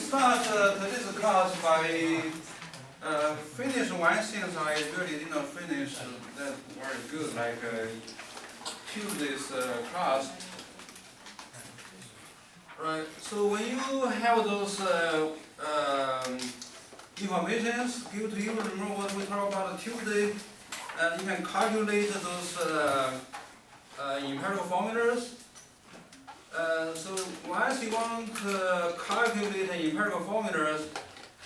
start today's class by finish one thing I really did not finish that very good, like Tuesday's class. Right. So when you have those informations given to you, remember what we talked about Tuesday, and you can calculate those empirical formulas. So once you want to calculate empirical formulas,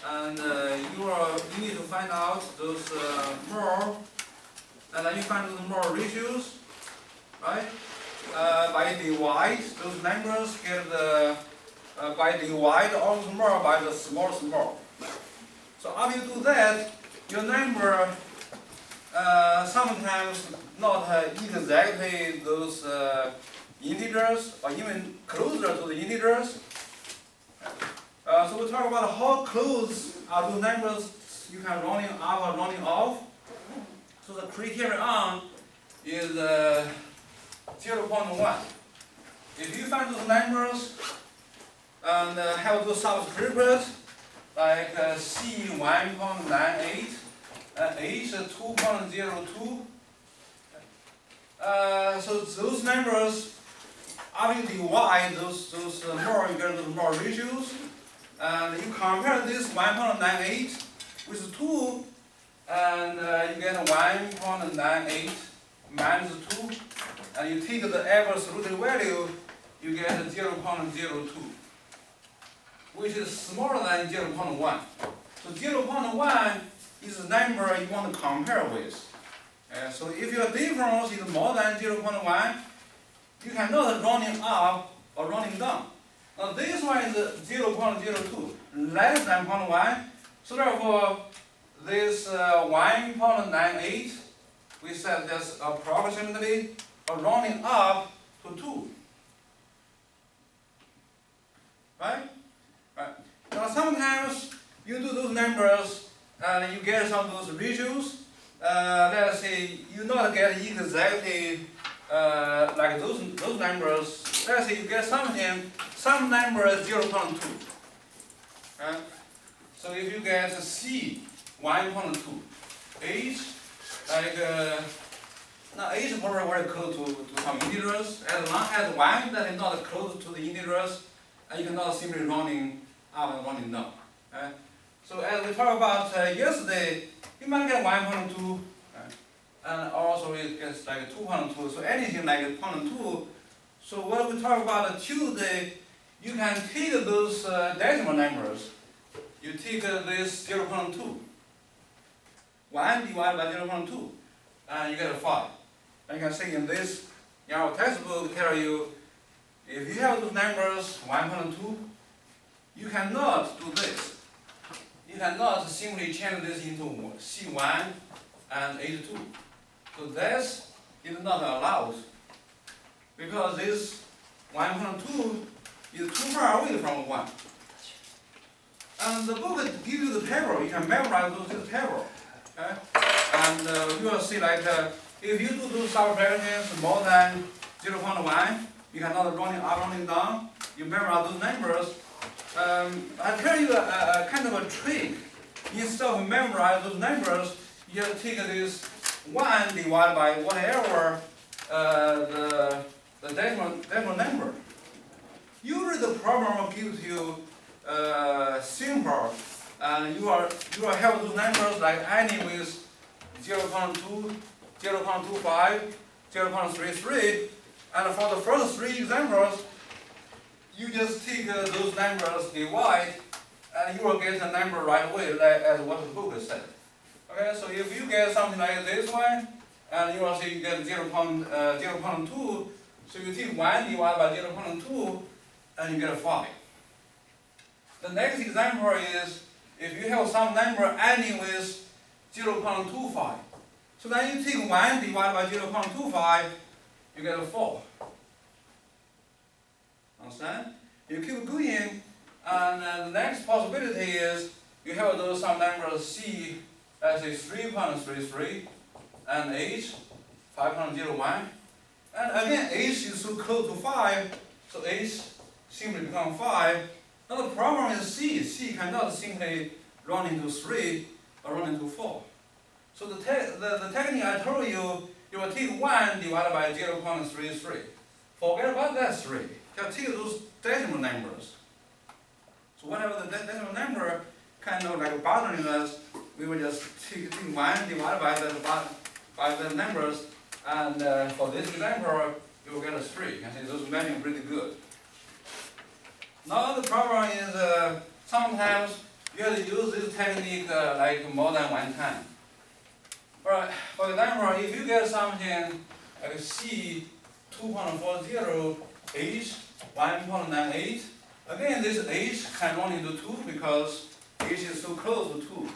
and you need to find out those mole, and then you find those mole ratios, right? By divide those numbers, get by divide all the mole by the smallest mole. So after you do that, your number sometimes not exactly those integers, or even closer to the integers. So we talk about how close are those numbers you can rounding up or rounding off. So the criterion is 0.1. If you find those numbers and have those subscripts like C 1.98 and H 2.02, so those numbers, after you divide those mole, you get those mole ratios, and you compare this 1.98 with 2, and you get 1.98 minus 2, and you take the absolute value, you get 0.02, which is smaller than 0.1. So 0.1 is the number you want to compare with. So if your difference is more than 0.1, you cannot rounding up or rounding down. Now this one is 0.02, less than 0.1. So therefore, this 1.98, we said that's approximately rounding up to 2. Right? Right. Now sometimes you do those numbers and you get some of those ratios. Let's say you not get exactly like those numbers. Let's say you get something, some number is 0.2. So if you get C 1.2, H like now H is probably very close to some integers. As long as 1 that is not close to the integers, and you cannot simply rounding up and rounding down. So as we talked about yesterday, you might get 1.2, and also it gets like 2.2. So anything like 0.2. So what we talk about Tuesday, you can take those decimal numbers. You take this 0.2, 1 divided by 0.2, and you get a 5. And you can see in our textbook tell you, if you have those numbers 1.2, you cannot do this. You cannot simply change this into C1 and H2. So this is not allowed, because this 1.2 is too far away from 1. And the book gives you the table. You can memorize this table. And you will see like if you do those subtractions more than 0.1, you cannot rounding up, rounding down. You memorize those numbers. I tell you a kind of a trick. Instead of memorize those numbers, you have to take this 1 divided by whatever the decimal number. Usually the problem gives you simple, and you are have those numbers like ending with 0.2, 0.25, 0.33, and for the first 3 examples, you just take those numbers, divide, and you will get the number right away, like as what the book said. Okay, so if you get something like this one, and you will see you get 0.2, so you take 1 divided by 0.2, and you get a 5. The next example is if you have some number ending with 0.25. So then you take 1 divided by 0.25, you get a 4. Understand? You keep going, and the next possibility is you have those some numbers C as a 3.33 and H 5.01. And again, H is so close to 5, so H simply become 5, Now the problem is C. C cannot simply run into 3 or run into 4. So the technique I told you, you will take 1 divided by 0.33. Forget about that 3. Just take those decimal numbers. So whatever the decimal number kind of like bothering us, we will just take 1 divided by the numbers, and for this example, you will get a 3. And those matching pretty good. Now the problem is sometimes you have to use this technique like more than 1 time. Alright, for example, if you get something like C 2.40, H 1.98, again this H can run into 2 because H is so close to 2.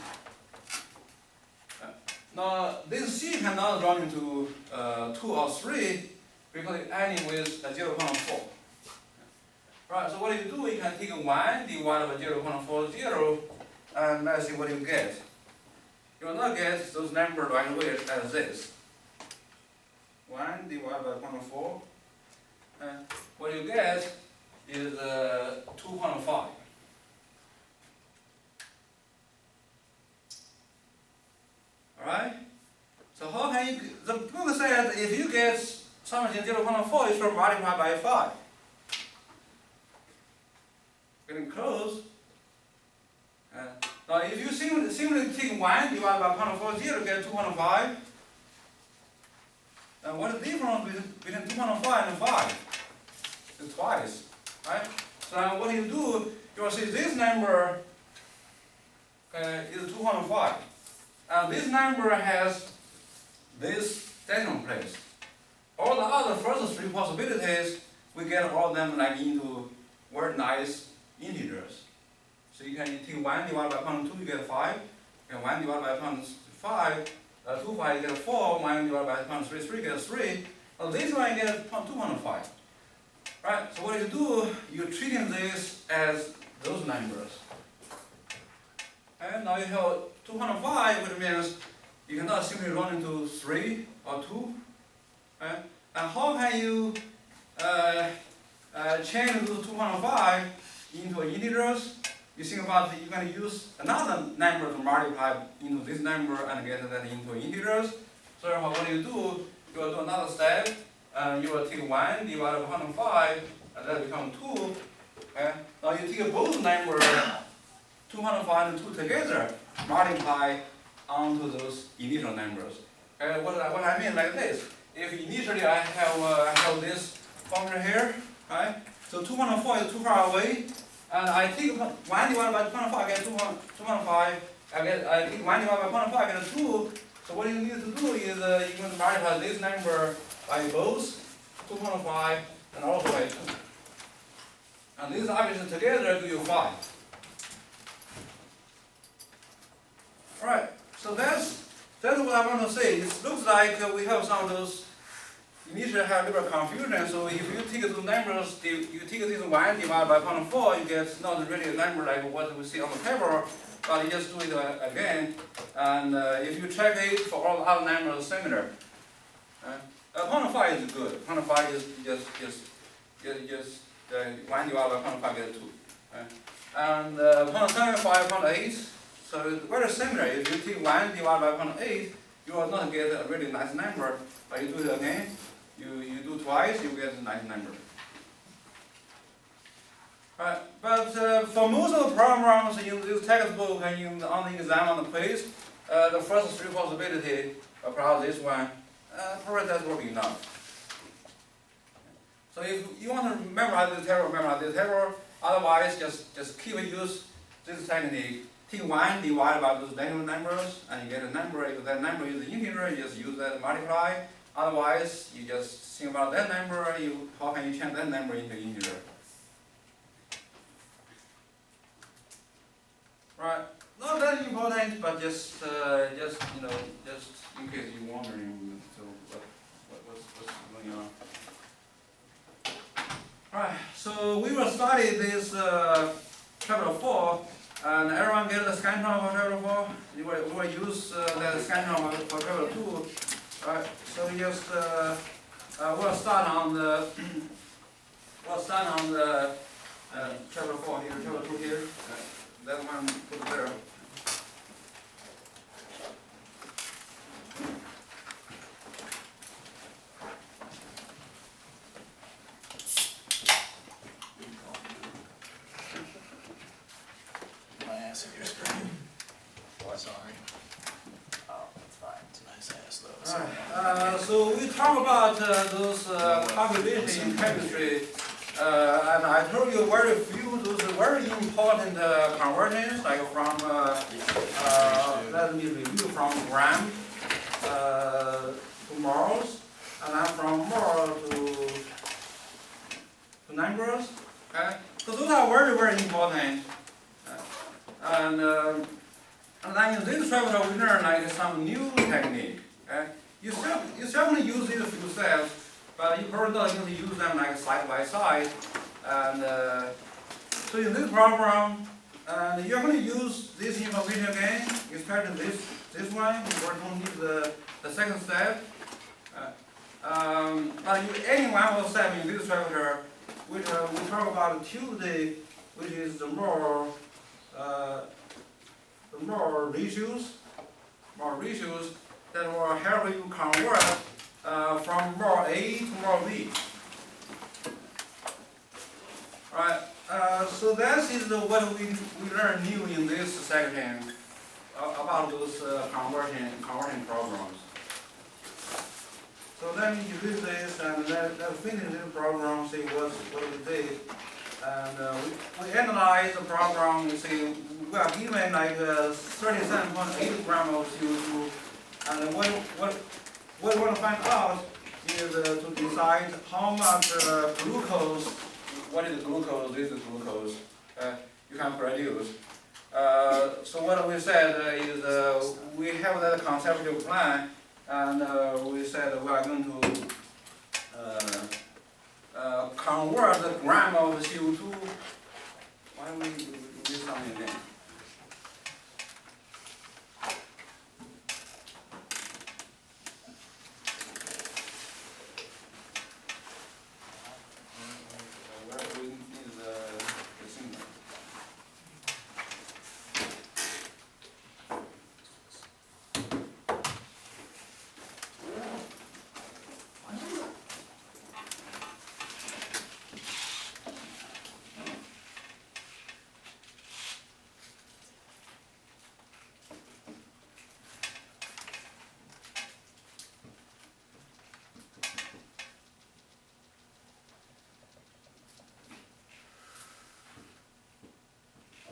Now this C cannot run into 2 or 3 because it's ending with 0.4. Right, so what you do, you can take 1 divided by 0.40 and let's see what you get. You will not get those numbers right away as this. 1 divided by 0.4. What you get is 2.5. Alright? So how can you, the book says if you get something 0.4, you should multiply by 5. Getting close. Now if you simply take 1 divided by 0.40, you get 2.5. And what is the difference between 2.5 and 5? It's twice, right? So now what you do, you will see this number is 2.5. And this number has this decimal place. All the other first 3 possibilities, we get all of them like into very nice integers. So you can take 1 divided by 0.2, you get 5. And 1 divided by 0.5, 2.5, you get 4. 1 divided by 0.33, you get 3. Now this one you get 2.5. Right? So what you do, you're treating this as those numbers. And now you have 2.5, which means you cannot simply run into 3 or 2. And how can you change those 2.5 into integers? You think about it, you're going to use another number to multiply into this number and get that into integers. So what do? You will do another step. You will take 1 divided by 105, and that becomes 2. Now you take both numbers, 205 and 2 together, multiply onto those initial numbers. What I mean like this. If initially I have this function here, right? So 204 is too far away, and I take 1 divided by 205, I get 205. I take 1 divided by 205, I get 2. So what you need to do is you're going to multiply this number by both 205 and also by 2. And these averages together give you 5. Alright, so that's what I want to say. It looks like we have some of those initially have a little confusion. So if you take those numbers, you take this 1 divided by 0.4, you get not really a number like what we see on the table, but you just do it again. And if you check it for all the other numbers similar, 0.5 is good. 0.5 is just 1 divided by 0.5 gets 2. And 0.75, 0.8. So it's very similar. If you take 1 divided by 0.8, you will not get a really nice number. But you do it again, you do twice, you get a nice number. Right. But for most of the problems in this textbook and on the exam on the quiz, the first 3 possibilities, perhaps this one, probably that's working enough. So if you want to memorize this table, memorize this table. Otherwise, just keep use this technique. Take 1 divided by those decimal numbers, and you get a number. If that number is an integer, you just use that to multiply. Otherwise, you just think about that number. How can you change that number into integer? Right. Not that important, but just in case you're wondering. So what's going on? Right. So we will study this chapter 4. And everyone get the scan number for chapter 4. We will use the scan number for chapter 2. Right. So we just we'll start on the chapter 4 here, chapter 2 here. That one put there. My ass in your screen. Oh, sorry. Oh, that's fine. It's a nice ass though. Alright, so we talk about those calculations in chemistry, and I told you very few those very important conversions, like from let me review from gram to moles, and then from mole to numbers. Okay, so those are very very important, and then in this chapter we learn like some new technique. Okay? You certainly use these few steps, but you probably not going to use them like side by side. And so in this program, you're going to use this information again, especially this one. You don't need the second step. But any one of step in this chapter, which we talk about Tuesday, which is the more ratios that will help you convert from more A to more B. Alright, so that is what we learn new in this section about those conversion programs. So let me use this and let's finish this program, see what we did. And we analyze the program, we see we are given like 37.8 grams of CO2, and what we want to find out is to decide how much glucose, what is glucose, this is glucose, you can produce. So what we said is we have that conceptual plan, and we said we are going to convert the gram of CO2. Why don't we do something again? Where we need the symbol.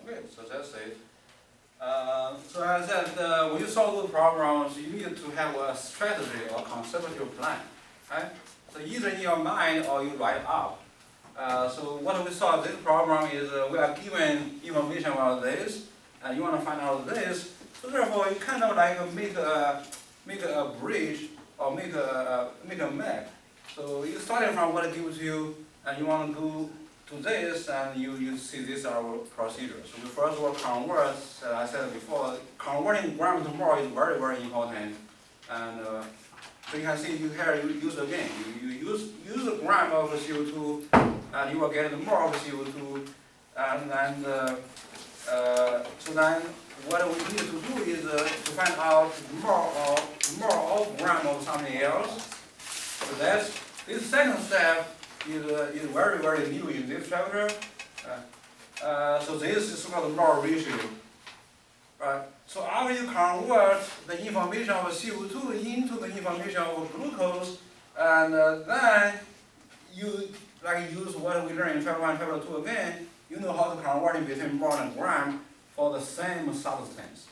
Okay, so that's it. So as I said, when you solve the problems, you need to have a strategy or conceptual plan, right? So either in your mind or you write it up. So what we solve this problem is we are given information about this, and you want to find out this. So therefore, you kind of like make a bridge or make a map. So you started from what it gives you, and you want to go to this, and you see this our procedure. So we first will convert, as I said before, converting gram to mole is very, very important. And so you can see you here you use again. You use a gram of CO2, and you will get the mole of CO2. And then so then what we need to do is to find out more of gram of something else. So that's this second step. Is very, very new in this chapter. So this is called the mole ratio. Right? So after you convert the information of CO2 into the information of glucose, and then you use what we learned in chapter 1, chapter 2 again, you know how to convert in between mole and gram for the same substance.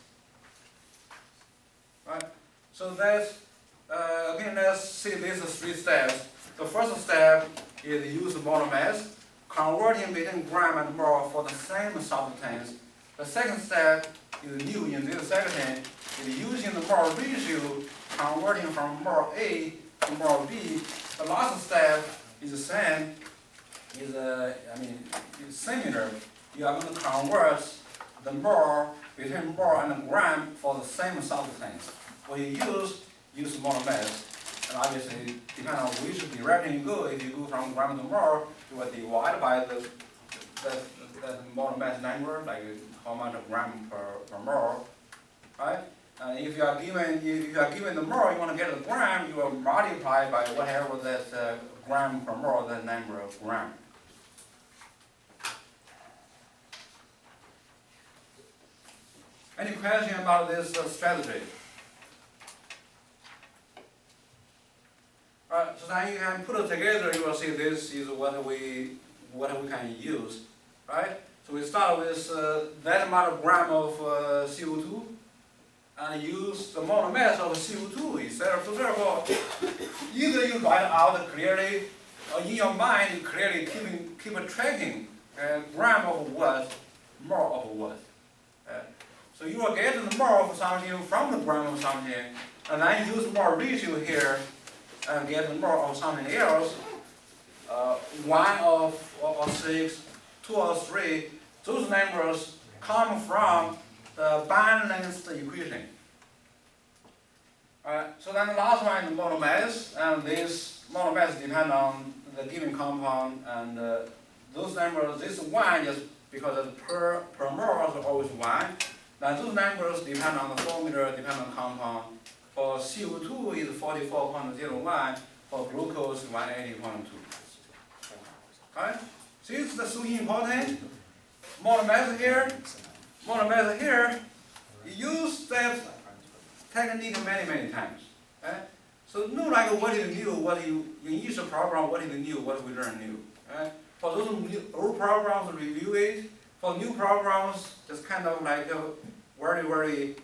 Right? So that's, again, let's see these 3 steps. The first step is use mole mass, converting between gram and mole for the same substance. The second step is new in this section, is using the mole ratio, converting from mole A to mole B. The last step is the same, is similar. You are going to convert the mole between mole and gram for the same substance. What you use mole mass. And obviously, depending on which direction you go, if you go from gram to mole, you will divide by the that molar mass number, like how much gram per mole, right? And if you are given the mole, you want to get the gram, you will multiply by whatever that gram per mole, that number of gram. Any question about this strategy? Right, so then you can put it together, you will see this is what we can use, right? So we start with that amount of gram of CO2 and use the molar mass of CO2 instead. So therefore, either you write out clearly or in your mind you clearly keep tracking gram of what, mole of what. So you will get the mole of something from the gram of something, and then use more ratio here and get more of something else, 1 or 6, 2 or 3, those numbers come from the balanced equation. So then the last one is the molar mass, and this molar mass depends on the given compound, and those numbers, this 1 is because per mole is always 1. Now those numbers depend on the formula, depend on the compound. For CO2 is 44.01, for glucose 180.2. Right? So it's so important. Molar mass here, you use that technique many times. Right? So know like what is new, in each program, what is new, what we learn new. Right? For those old programs, review it. For new programs, just kind of like very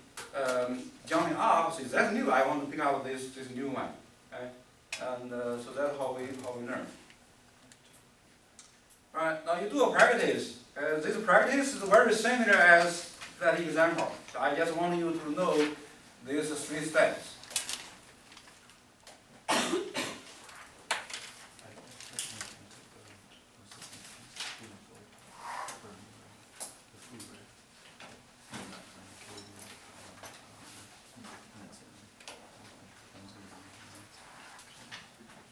jumping up, so that's new. I want to pick out this new one, okay? And so that's how we learn. Right now you do a practice. This practice is very similar as that example. So I just want you to know these 3 steps.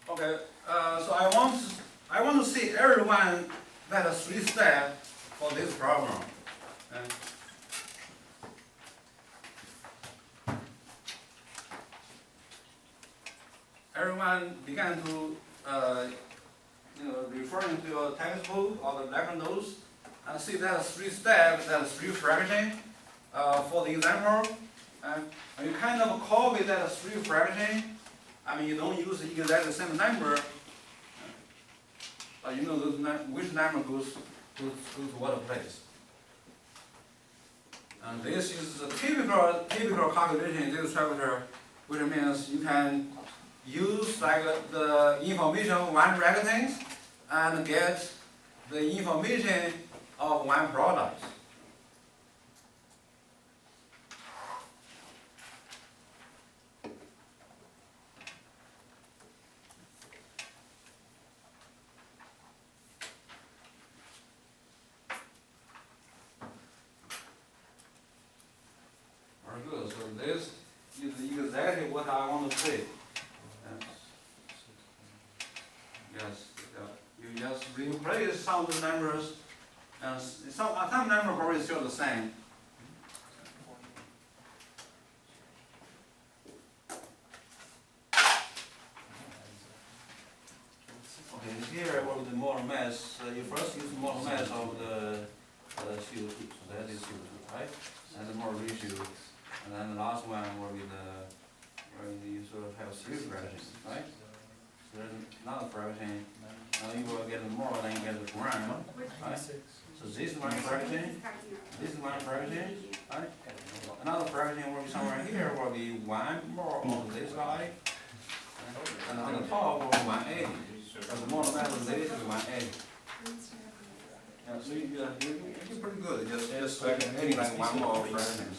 Okay, so I want to see everyone that 3 steps for this problem. Everyone began to referring to your textbook or the lecture notes and see that 3 steps, that 3 fractions for the example. And you kind of copy that 3 fractions. I mean, you don't use exactly the same number, but you know which number goes to what place. And this is the typical calculation in this chapter, which means you can use like the information of 1 reactant and get the information of 1 product. Good. So this is exactly what I want to say. Yes. You just replace some of the numbers, and some numbers probably still the same. Okay, here will be the molar mass. You first use the molar mass of the CO2. So that is CO2, right? And the molar ratio. And then the last one will be where you sort of have 3 fractions, right? So there's another fraction. Now you will get the mole, then you get the gram, right? So this is 1 fraction, this is 1 fraction, right? Another fraction will be somewhere here, will be 1 mole on this side, and on the top will be 180. So the molar mass of this is 180. Yeah, so you're pretty good. Just adding like 1 more fraction.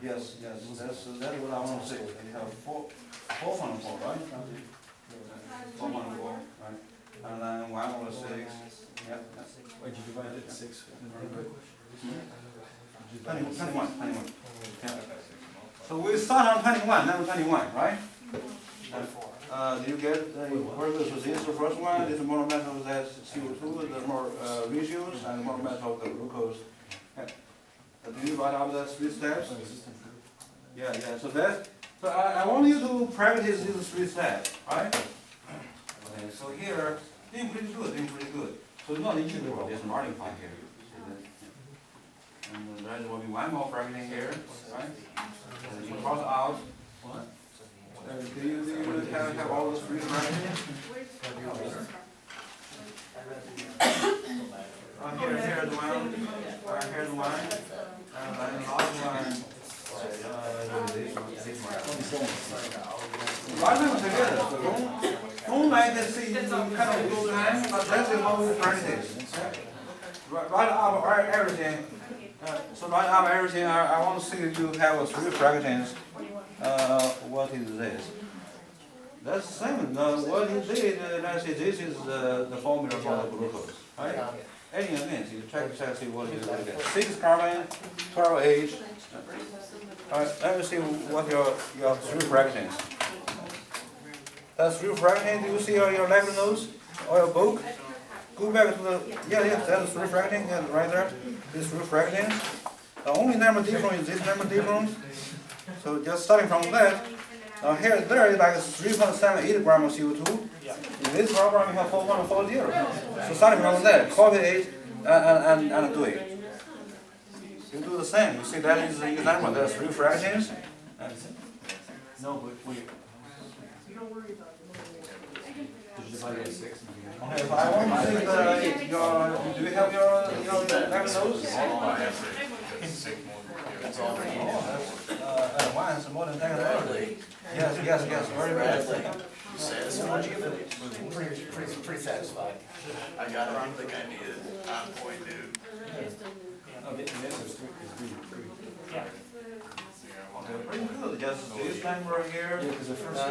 Yes, that's what I want to say. You have 4.4, right? 4.4, right? And then 1 over 6. Yeah. Wait, you divided it 6? 21. Yeah. So we start on 21, number 21, right? You get versus this, the first one, this is more method that CO2, the more ratios, and more method of the glucose. Do you write out the 3 steps? Yeah, so I want you to practice these 3 steps, right? Okay, so here, doing pretty good. So not integral, there's margin part here. And there will be one more fraction here, right? And you cross out. Do you have all those 3 fractions? Here's one, here's one, and then the last one. Write them together. So don't like to see kind of good time, but that's how we practice. Write up everything. So write up everything. I want to see you have 3 fractions. What is this? That's the same. What you did, let's say this is the formula for the glucose, right? Adding again, so you check see what you get. 6 carbon, 12 H. Let me see what your 3 fractions. That's 3 fractions. Do you see your left nose or your book? Go back to the that's 3 fractions. Yeah, right there. These 3 fractions. The only number difference is this number difference. So just starting from that. Now there is like 3.78 grams of CO2. In this program you have 4.40. So starting from that, copy it and do it. You do the same. You see that is the example. There's 3 fractions. No, but we. Okay, so I want to see do you have your left nose? Advanced more than that. Yes, very good. Pretty satisfied. I got everything I needed. I'm going to. Okay, pretty good. Just this number here. Yeah, because the first one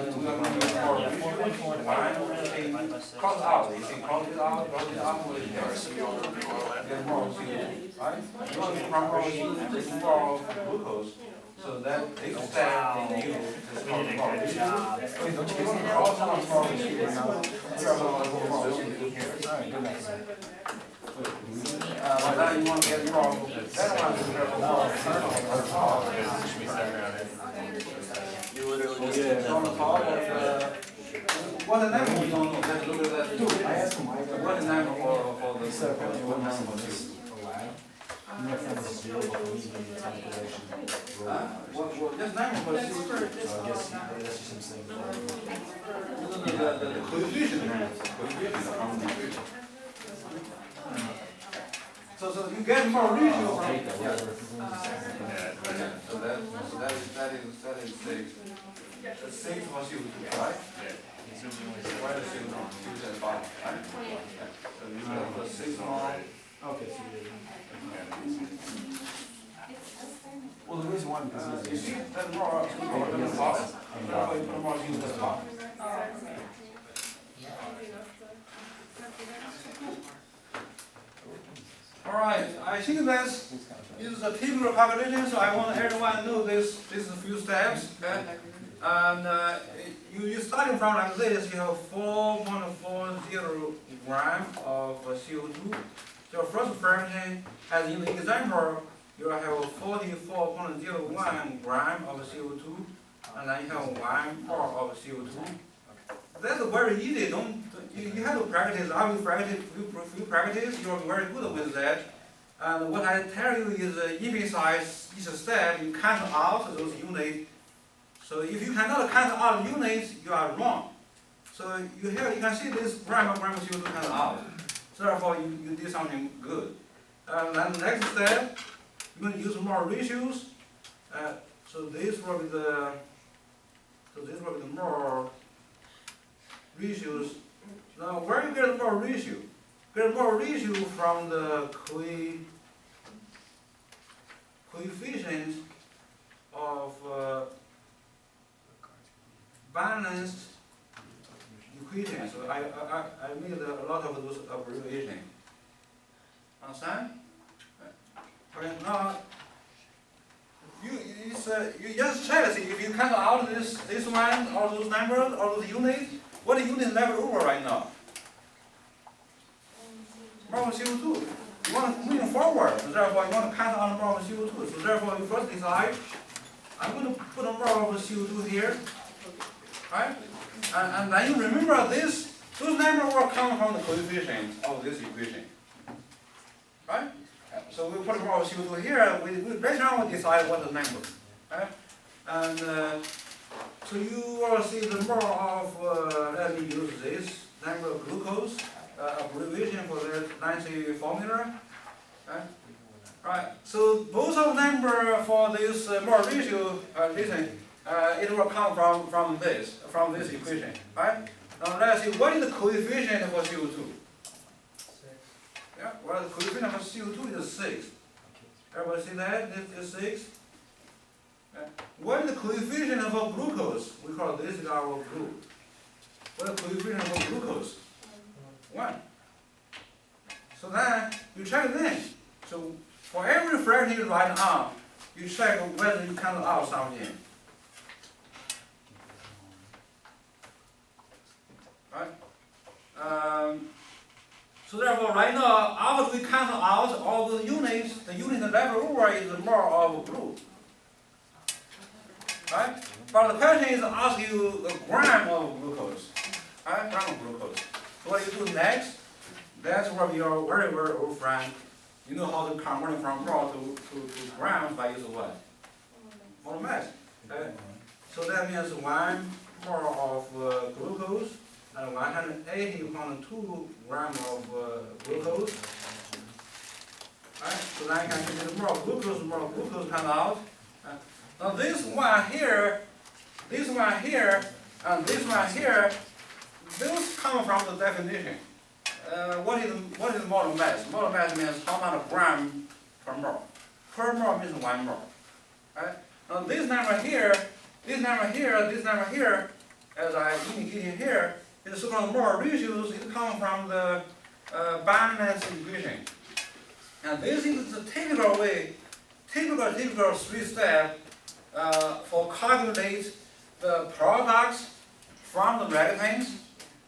cross out. You can cross it out with get more CO2, right? You want to more glucose. So that takes step in you is called more. Wait, don't you cross out more here? Now you want to get more. That one is on the top of what the name we don't know. Let's look at that too. I asked him what the name for the circle. What name for this? Well, just name for the so I guess that's just him saying the coefficient. So you get more ratio from it. So that is 6. That's 6 for CO2, right? Why the CO2 at the bottom, right? So you have the 6 more. Okay, so well, the reason why because you see that more at the top, that's why you put more CO2 at the top. Alright, I think this is a typical calculation, so I want everyone to know this is a few steps. Okay? And you starting from like this, you have 4.40 grams of CO2. Your first fraction, as in the example, you have 44.01 grams of CO2, and then you have 1 part of CO2. That's very easy. You have to practice. After you practice, you're very good with that. And what I tell you is, emphasize each step. You cancel out those units. So if you cannot cancel out units, you are wrong. So you can see this gram of CO2 cancel out. So therefore, you did something good. And then the next step, you're going to use more ratios. So this will be the more ratios. Now, where you get more ratio? Get more ratio from the coefficient of balanced equation. So I made a lot of those you just check, see, if you cancel out this one, all those numbers, all those units, what unit left over right now? Molar CO2. You want to move forward, so therefore you want to cancel out the molar CO2. So therefore you first decide, I'm going to put a molar CO2 here, right? And then you remember this, those numbers will come from the coefficient of this equation, right? So we put a molar CO2 here, later on we decide what the number, right? And so you will see the mole of, let me use this, number of glucose, abbreviation for the Nancy formula, right? Right. So both of number for this mole ratio, listen, it will come from this equation, right? Now let's see, what is the coefficient for CO2? Yeah, well, the coefficient for CO2 is 6. Everybody see that? This is 6. What is the coefficient for glucose? We call this is our group. What is the coefficient for glucose? 1. So then you check then. So for every fraction you write down, you check whether you cancel out something. Right? So therefore, right now, after we cancel out all the units, the unit left over is more of a group. Right? But the question is ask you the gram of glucose. Right? Gram of glucose. So what you do next, that's where we are very, very old friend. You know how to convert from mole to grams by using what? Molar mass. Okay? So that means 1 mole of glucose and 180.2 grams of glucose. Right? So then you can see the more glucose come out. Now this one here, and this one here, those come from the definition. What is molar mass? Molar mass means how many gram per mole. Per mole means 1 mole. Right? Now this number here, this number here, as I indicated here, is so-called molar ratios. It comes from the balance equation. And this is the typical way, typical 3-step for calculate the products from the reactants.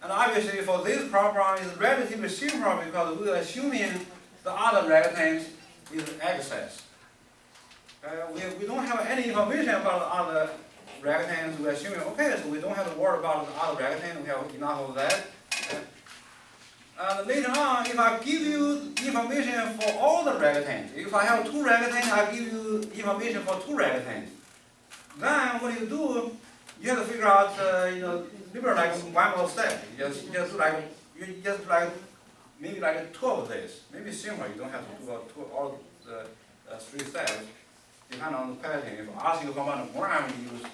And obviously for this problem is relatively simple because we are assuming the other reactants is excess. We don't have any information about the other reactants. We are assuming, okay, so we don't have to worry about the other reactants. We have enough of that. And later on, if I give you information for all the reactants, if I have 2 reactants, I give you information for 2 reactants. Then what you do, you have to figure out, maybe like 1 more step. You just like maybe like 2 of this. Maybe simple. You don't have to do all the 3 steps. Depending on the pattern. If I ask you how many grams, you use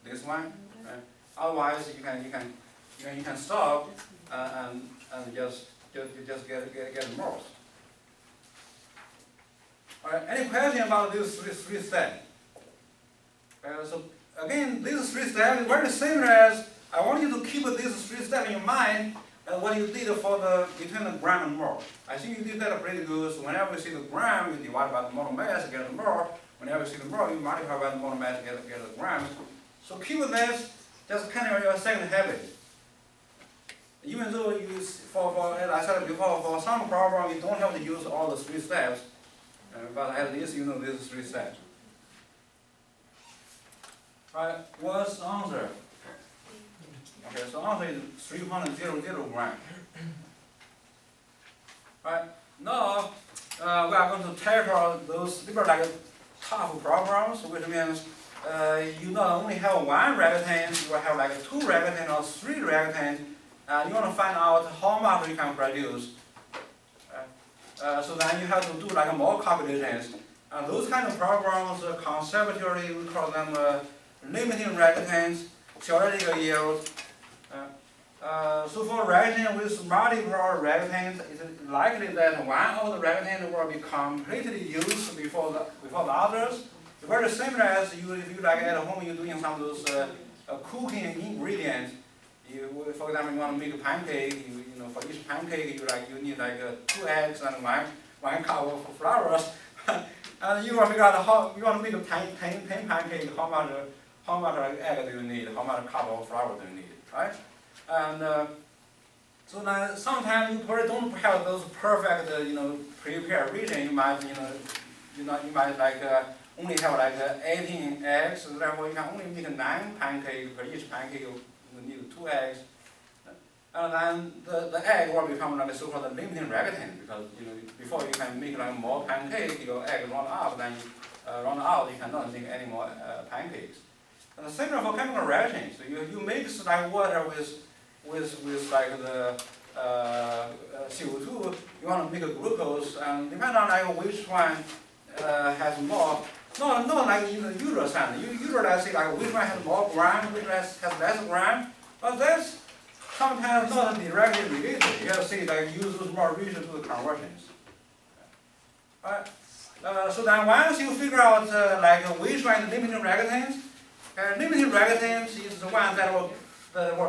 this one. Right? Otherwise, you can stop and just get more. All right. Any question about these 3 steps? So again, these 3 steps is very similar as I want you to keep these 3 steps in mind what you did for between the gram and mole. I think you did that pretty good. So whenever you see the gram, you divide by the molar mass, get the mole. Whenever you see the mole, you multiply by the molar mass, get the grams. So keep this, just kind of your second habit. Even though you as I said before, for some problem you don't have to use all the 3 steps, but at least you know these 3 steps. Right, what's the answer? Okay, so answer is 3.00 gram. Right, now we are going to tackle those like tough problems, which means you not only have 1 reactant, you will have like 2 reactants or 3 reactants. You want to find out how much you can produce. So then you have to do like more calculations. And those kind of problems, conceptually, we call them limiting reactants, theoretical yield. So for reaction with multiple reactants, it's likely that one of the reactants will be completely used before the others. It's very similar as if you like at home you're doing some of those cooking ingredients. For example, you want to make a pancake. For each pancake you need like 2 eggs and one cup of flour. And you want to figure out how you want to make a 10 pancake, how much egg do you need, how much cup of flour do you need, right? And so now sometimes you probably don't have those perfect, prepared region. You might, you might like only have like 18 eggs. So therefore, you can only make 9 pancakes. For each pancake, you need 2 eggs. And then the egg will become like so-called limiting reactant, because before you can make like more pancakes, your egg run out. Then run out, you cannot make any more pancakes. And the same for chemical reactions. So you mix like water with like the CO2. You want to make a glucose, and depending on like which one has more. Not like in the usual sense. Usually I say like which one has more gram, which one has less gram, but that's sometimes not directly related. You have to see like use those more ratio to the conversions. Alright. So then once you figure out like which one is limiting reactants, limiting reactants is the one that will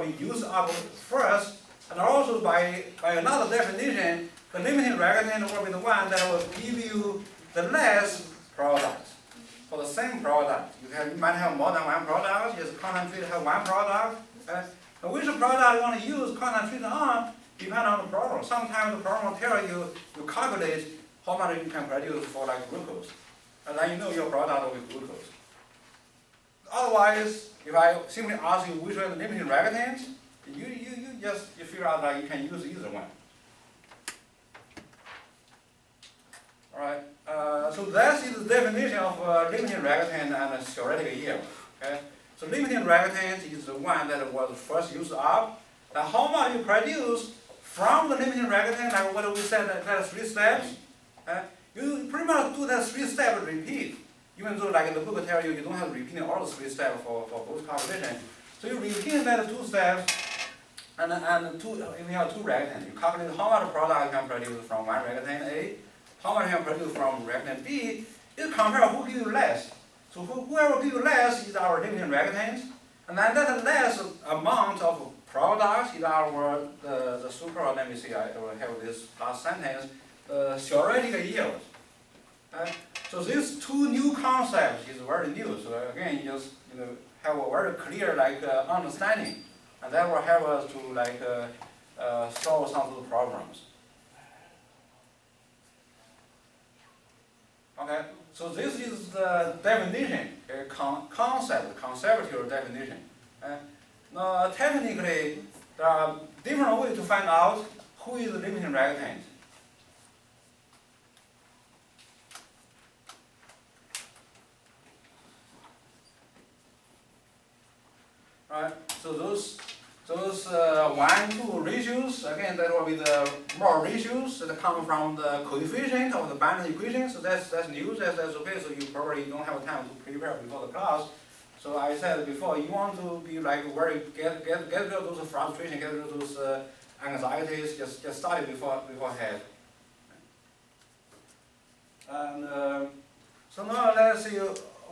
be used up first, and also by another definition, the limiting reactant will be the one that will give you the less product. For the same product, you might have more than one product. Just concentrate have one product. Which product you want to use concentrate on depends on the problem. Sometimes the problem will tell you calculate how much you can produce for like glucose, and then you know your product will be glucose. Otherwise, if I simply ask you which one is the limiting reactant, you figure out that you can use either one. All right. So that is the definition of limiting reactant and theoretical yield. Okay. So limiting reactant is the one that was first used up. Now how much you produce from the limiting reactant, like what we said, that's 3 steps. You pretty much do that 3 steps repeat. Even though like the book tells you don't have to repeat all the 3 steps for both calculations. So you repeat that 2 steps, and if you have 2 reactants, you calculate how much product you can produce from one reactant A, how much you can produce from reactant B. You compare who gives you less. So whoever gives you less is our limiting reactant, and then that less amount of products is our the super. Let me see. I will have this last sentence. Theoretical yield. So these 2 new concepts is very new. So again, you just have a very clear like understanding, and that will help us to like solve some of the problems. Okay. So this is the definition, conceptual definition. Now technically, there are different ways to find out who is the limiting reactant. Right. So those 1-2 ratios, again, that will be the more ratios that come from the coefficient of the Banach equation. So that's new, that's okay. So you probably don't have time to prepare before the class. So I said before, you want to be like very get rid of those frustration, get rid of those anxieties. Just study beforehand. And so now let's see.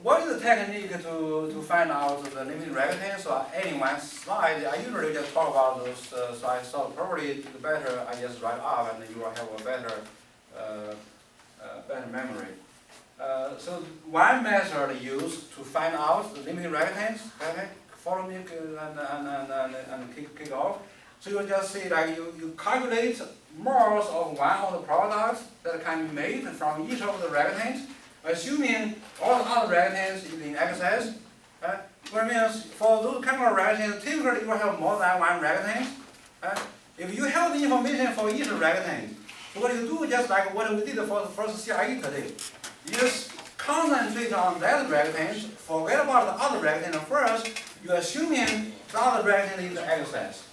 What is the technique to find out the limiting reactants? So adding one slide, I usually just talk about those. So I thought probably the better I just write up, and you will have a better memory. So one method used to find out the limiting reactants. Okay, follow me and kick off. So you just see like you calculate moles of one of the products that can be made from each of the reactants, assuming all the other reactants is in excess. Which means for those chemical reactants, typically you will have more than one reactant. If you have the information for each reactant, so what you do, just like what we did for the first CRE today, you just concentrate on that reactant, forget about the other reactant first. You're assuming the other reactant is in excess.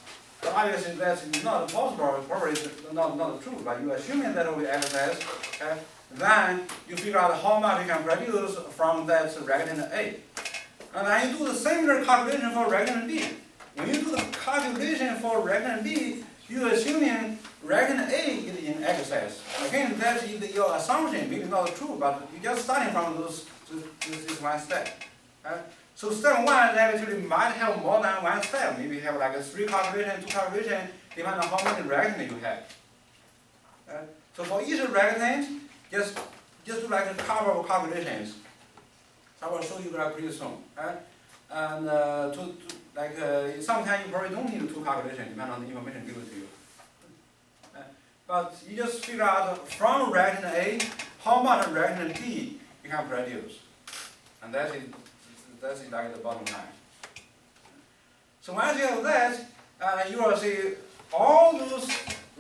So obviously that's not possible, probably not true, but you're assuming that will be excess. Then you figure out how much you can produce from that reactant A. And then you do the similar calculation for reactant B. When you do the calculation for reactant B, you're assuming reactant A is in excess. Again, that is your assumption, maybe not true, but you're just starting from this one step. So step 1 actually might have more than one step. Maybe you have like a 3 calculation, 2 calculation, depending on how many reactants you have. So for each reactant, just just do like a couple of calculations. So I will show you that pretty soon. Right? And sometimes you probably don't need two calculations depending on the information given to you. But you just figure out from reactant A how much reactant B you can produce. And that's like the bottom line. So once you have that, you will see all those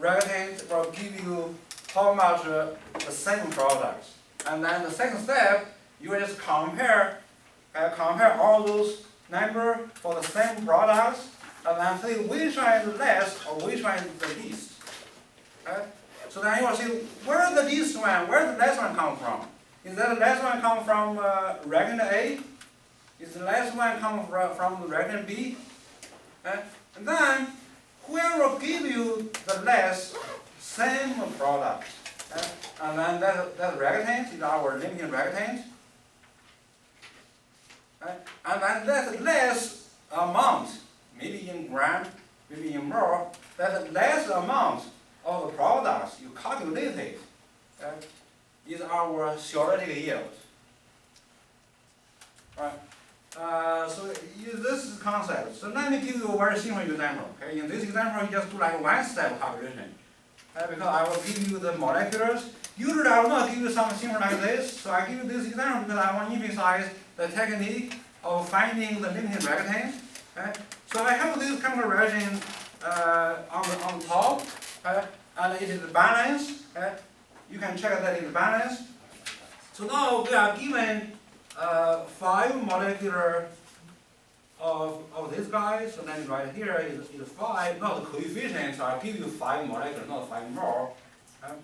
reactants will give you how much the same products. And then the second step, you will just compare all those numbers for the same products, and then see which one is less or which one is the least. Okay? So then you will see where the least one, where the less one come from. Is that the less one come from reactant A? Is the less one come from reactant B? Okay? And then whoever will give you the less same product. Okay? And then that reactant is our limiting reactant. Okay? And then that less amount, maybe in gram, maybe in mole, that less amount of the products you calculated is our theoretical yield. Right? So this is the concept. So let me give you a very simple example. Okay? In this example, you just do like one step calculation. Because I will give you the molecules. Usually I will not give you something similar like this. So I give you this example because I want to emphasize the technique of finding the limiting reactant. Okay? So I have this chemical reaction on the top, and it is balanced. Okay? You can check that it is balanced. So now we are given 5 molecular of this guy. So then right here is 5, not the coefficient. So I'll give you 5 molecules, not 5 more. Okay?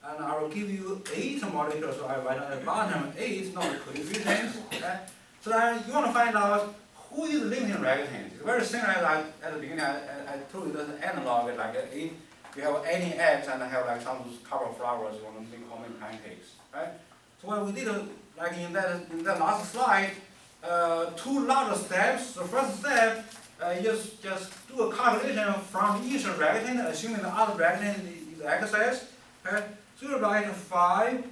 And I will give you 8 molecules. So I write at the bottom 8, not the coefficient. Okay? So then you want to find out who is the limiting reactant. It's very similar like at the beginning. I told you there's an analog like you have any eggs and have like some couple of flowers you want to make how many pancakes, right? So what we did like in that last slide, 2 larger steps. The first step is just do a calculation from each reactant, assuming the other reactant is excess. Okay? So you write 5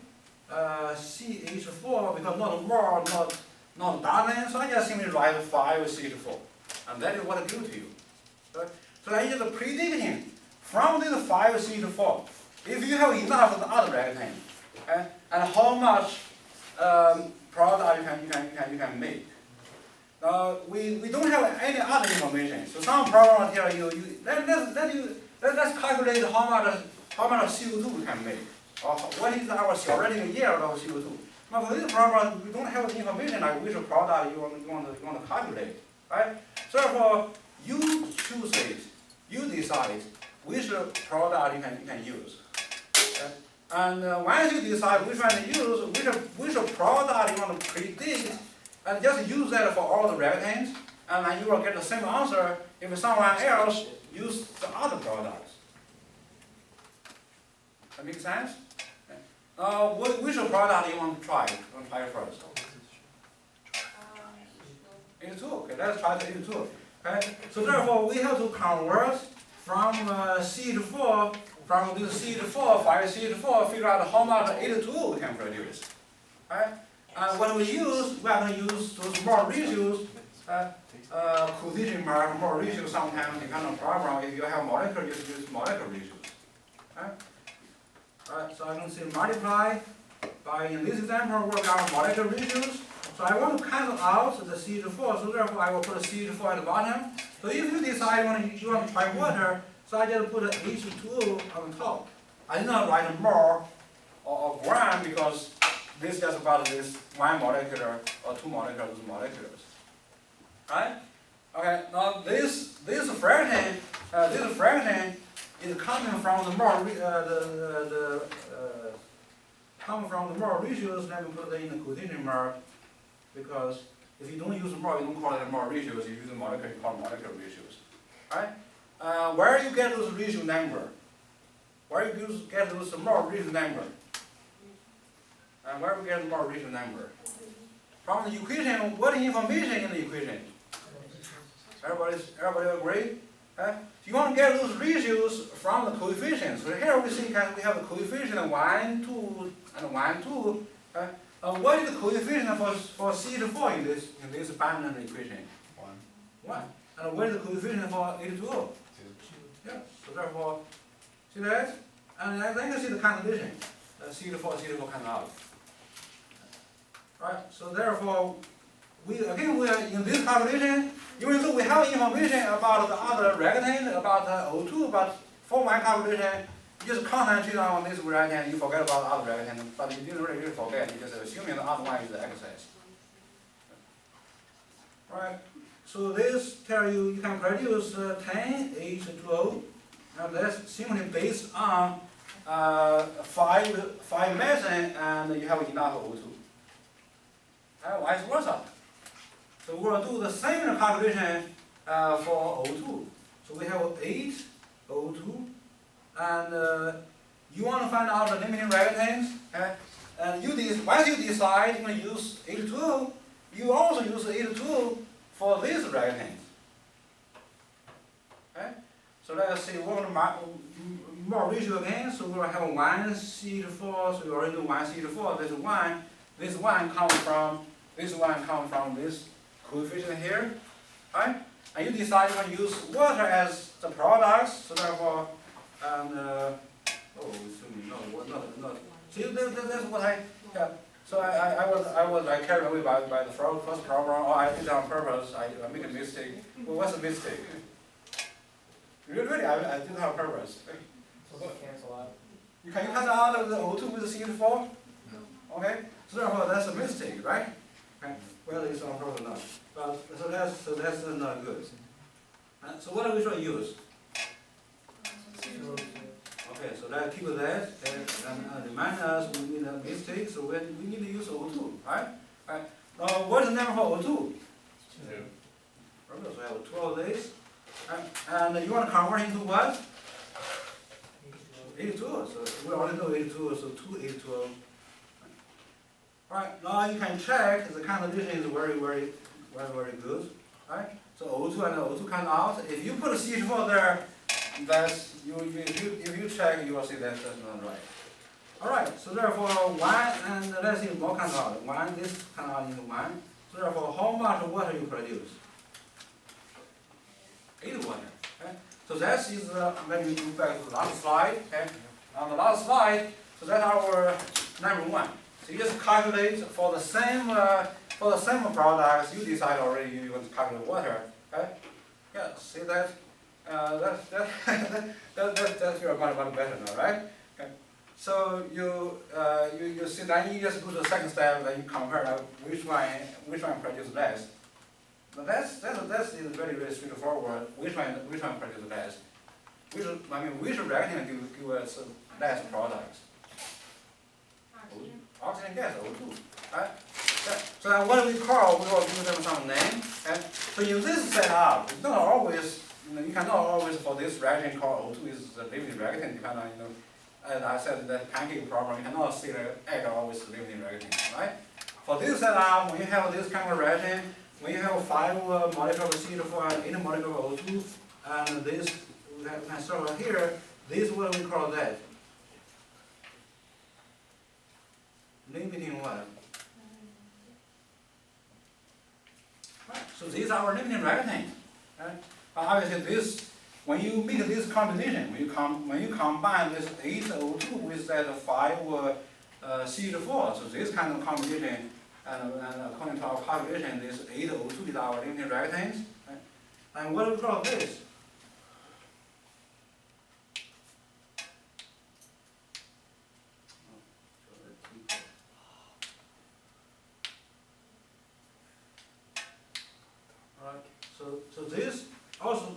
CH4 because not more, not darling, so I just simply write 5 CH4. And that is what it gives to you. Okay? So that is predicting from this 5 CH4, if you have enough of the other reactant, okay, and how much product you can make. Now we don't have any other information. So some program will tell you, let's calculate how much CO2 we can make, or what is our theoretical yield of CO2. Now for this problem, we don't have the information like which product you want to calculate, right? So therefore, you choose it, you decide which product you can use. Okay? And once you decide which one to use, which product you want to predict, and just use that for all the reactants, and then you will get the same answer if someone else uses the other products. That make sense? Which product you want to try? You want to try it first? H2. Okay, let's try the H2. Okay, so therefore we have to convert from CH4, from this CH4, 5 CH4, figure out how much H2 we can produce. Right? And when we are going to use those more ratios, coefficient mark, more ratios sometimes depending on program. If you have molecular, you use molecular ratios. Right? Alright, so I'm going to say multiply by, in this example, work out molecular ratios. So I want to cancel out the CH4, so therefore I will put a CH4 at the bottom. So if you decide you want to try water, so I just put an H2 on the top. I did not write more or gram because this is just about this 1 molecular or 2 molecules, right? Okay, now this fraction is coming from the more coming from the more ratios. Let me put it in the quotation mark because if you don't use more, you don't call it more ratios. You use the molecular, you call it molecular ratios, right? Where you get those ratio number? Where you get those more ratio number? And where we get more ratio number? From the equation. What information in the equation? Everybody agree? You want to get those ratios from the coefficients. So here we see we have the coefficient 1, 2, and 1, 2. Okay? What is the coefficient for CH4 in this abundant equation? 1. And what is the coefficient for H2O? 2. Yeah. So therefore, see that? And then you see the condition. CH4 comes out. Right? So therefore, we are in this calculation, even though we have information about the other reactant, about the O2, but for my calculation, you just concentrate on this reactant, you forget about the other reactant, but you didn't really forget, you just assuming the other one is the excess. Right? So this tells you can produce 10 H2O, and that's simply based on 5 methane, and you have enough O2. And vice versa. So we're going to do the same calculation for O2. So we have 8 O2, and you want to find out the limiting reactants. Okay? And once you decide you're going to use H2O, you also use H2O for these reactants. Okay? So let's see, we're going to more ratio again. So we're going to have 1 CH4. So we already know 1 CH4. This one comes from this coefficient here, right? And you decide you're going to use water as the products, so therefore, see, that's what yeah. So I was carried away by the first problem, or I did it on purpose, I made a mistake. Well, what's the mistake? Really, I did it on purpose. So what cancel out? Can you cancel out the O2 with the CH4? No. Okay, so therefore that's a mistake, right? Okay. Whether it's on purpose or not. But so that's not good. So what are we going to use? Okay, so let's keep that and remind us we made a mistake, so we need to use O2, right? Right. Now what is the number for O2? 2. Remember, so we have 12 days. And you want to convert into what? H2O. So we already know H2O, so 2 H2O. Alright, now you can check the condition is very good. Right? So O2 and O2 come out. If you put a CH4 there, that's if you check, you will see that's not right. Alright, so therefore 1 and let's see more comes out. 1, this comes out into 1. So therefore how much water you produce? 8 water. Okay? So that is let me go back to the last slide. Okay? On the last slide, so that's our number 1. So you just calculate for the same products. You decide already you want to calculate water. Okay? Yeah. See that? That's your much better now, right? Okay. So you see then you just go to the second step and you compare which one produces less. But that's very straightforward. Which one produces less? Which reactant give us less products? Oxygen gas, O2, right? So then what we will give them some name. Okay? So in this setup, it's not always, you cannot always for this reaction called O2 is the limiting reactant. You cannot, as I said, that pancake problem, you cannot say that egg always limiting reactant, right? For this setup, when you have this kind of reaction, when you have 5 molecules of CH4 and 8 molecules of O2, and this we can circle here, this is what we call that. Limiting what? Right. So these are our limiting reactants. Right? Obviously, this when you make this combination, when you combine this 8 O2 with that 5 CH4, so this kind of combination, and according to our calculation, this 8 O2 is our limiting reactants. Right? And what do we call this? So this also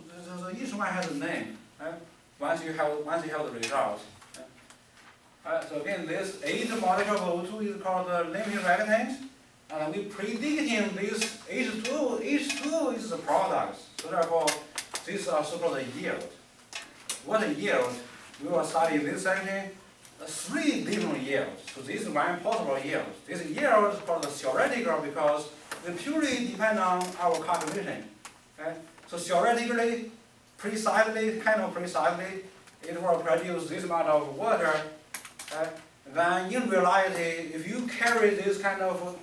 each one has a name. Right? Once you have the results. Right? So again, this 8 molecule of O2 is called the limiting reactant, and we predicting this H2 is the product. So therefore, this is so-called the yield. What a yield? We will study in this section 3 different yields. So this is one possible yield. This yield is called the theoretical because it purely depends on our calculation. Okay? So theoretically, precisely, it will produce this amount of water. Okay? then in reality, if you carry this kind of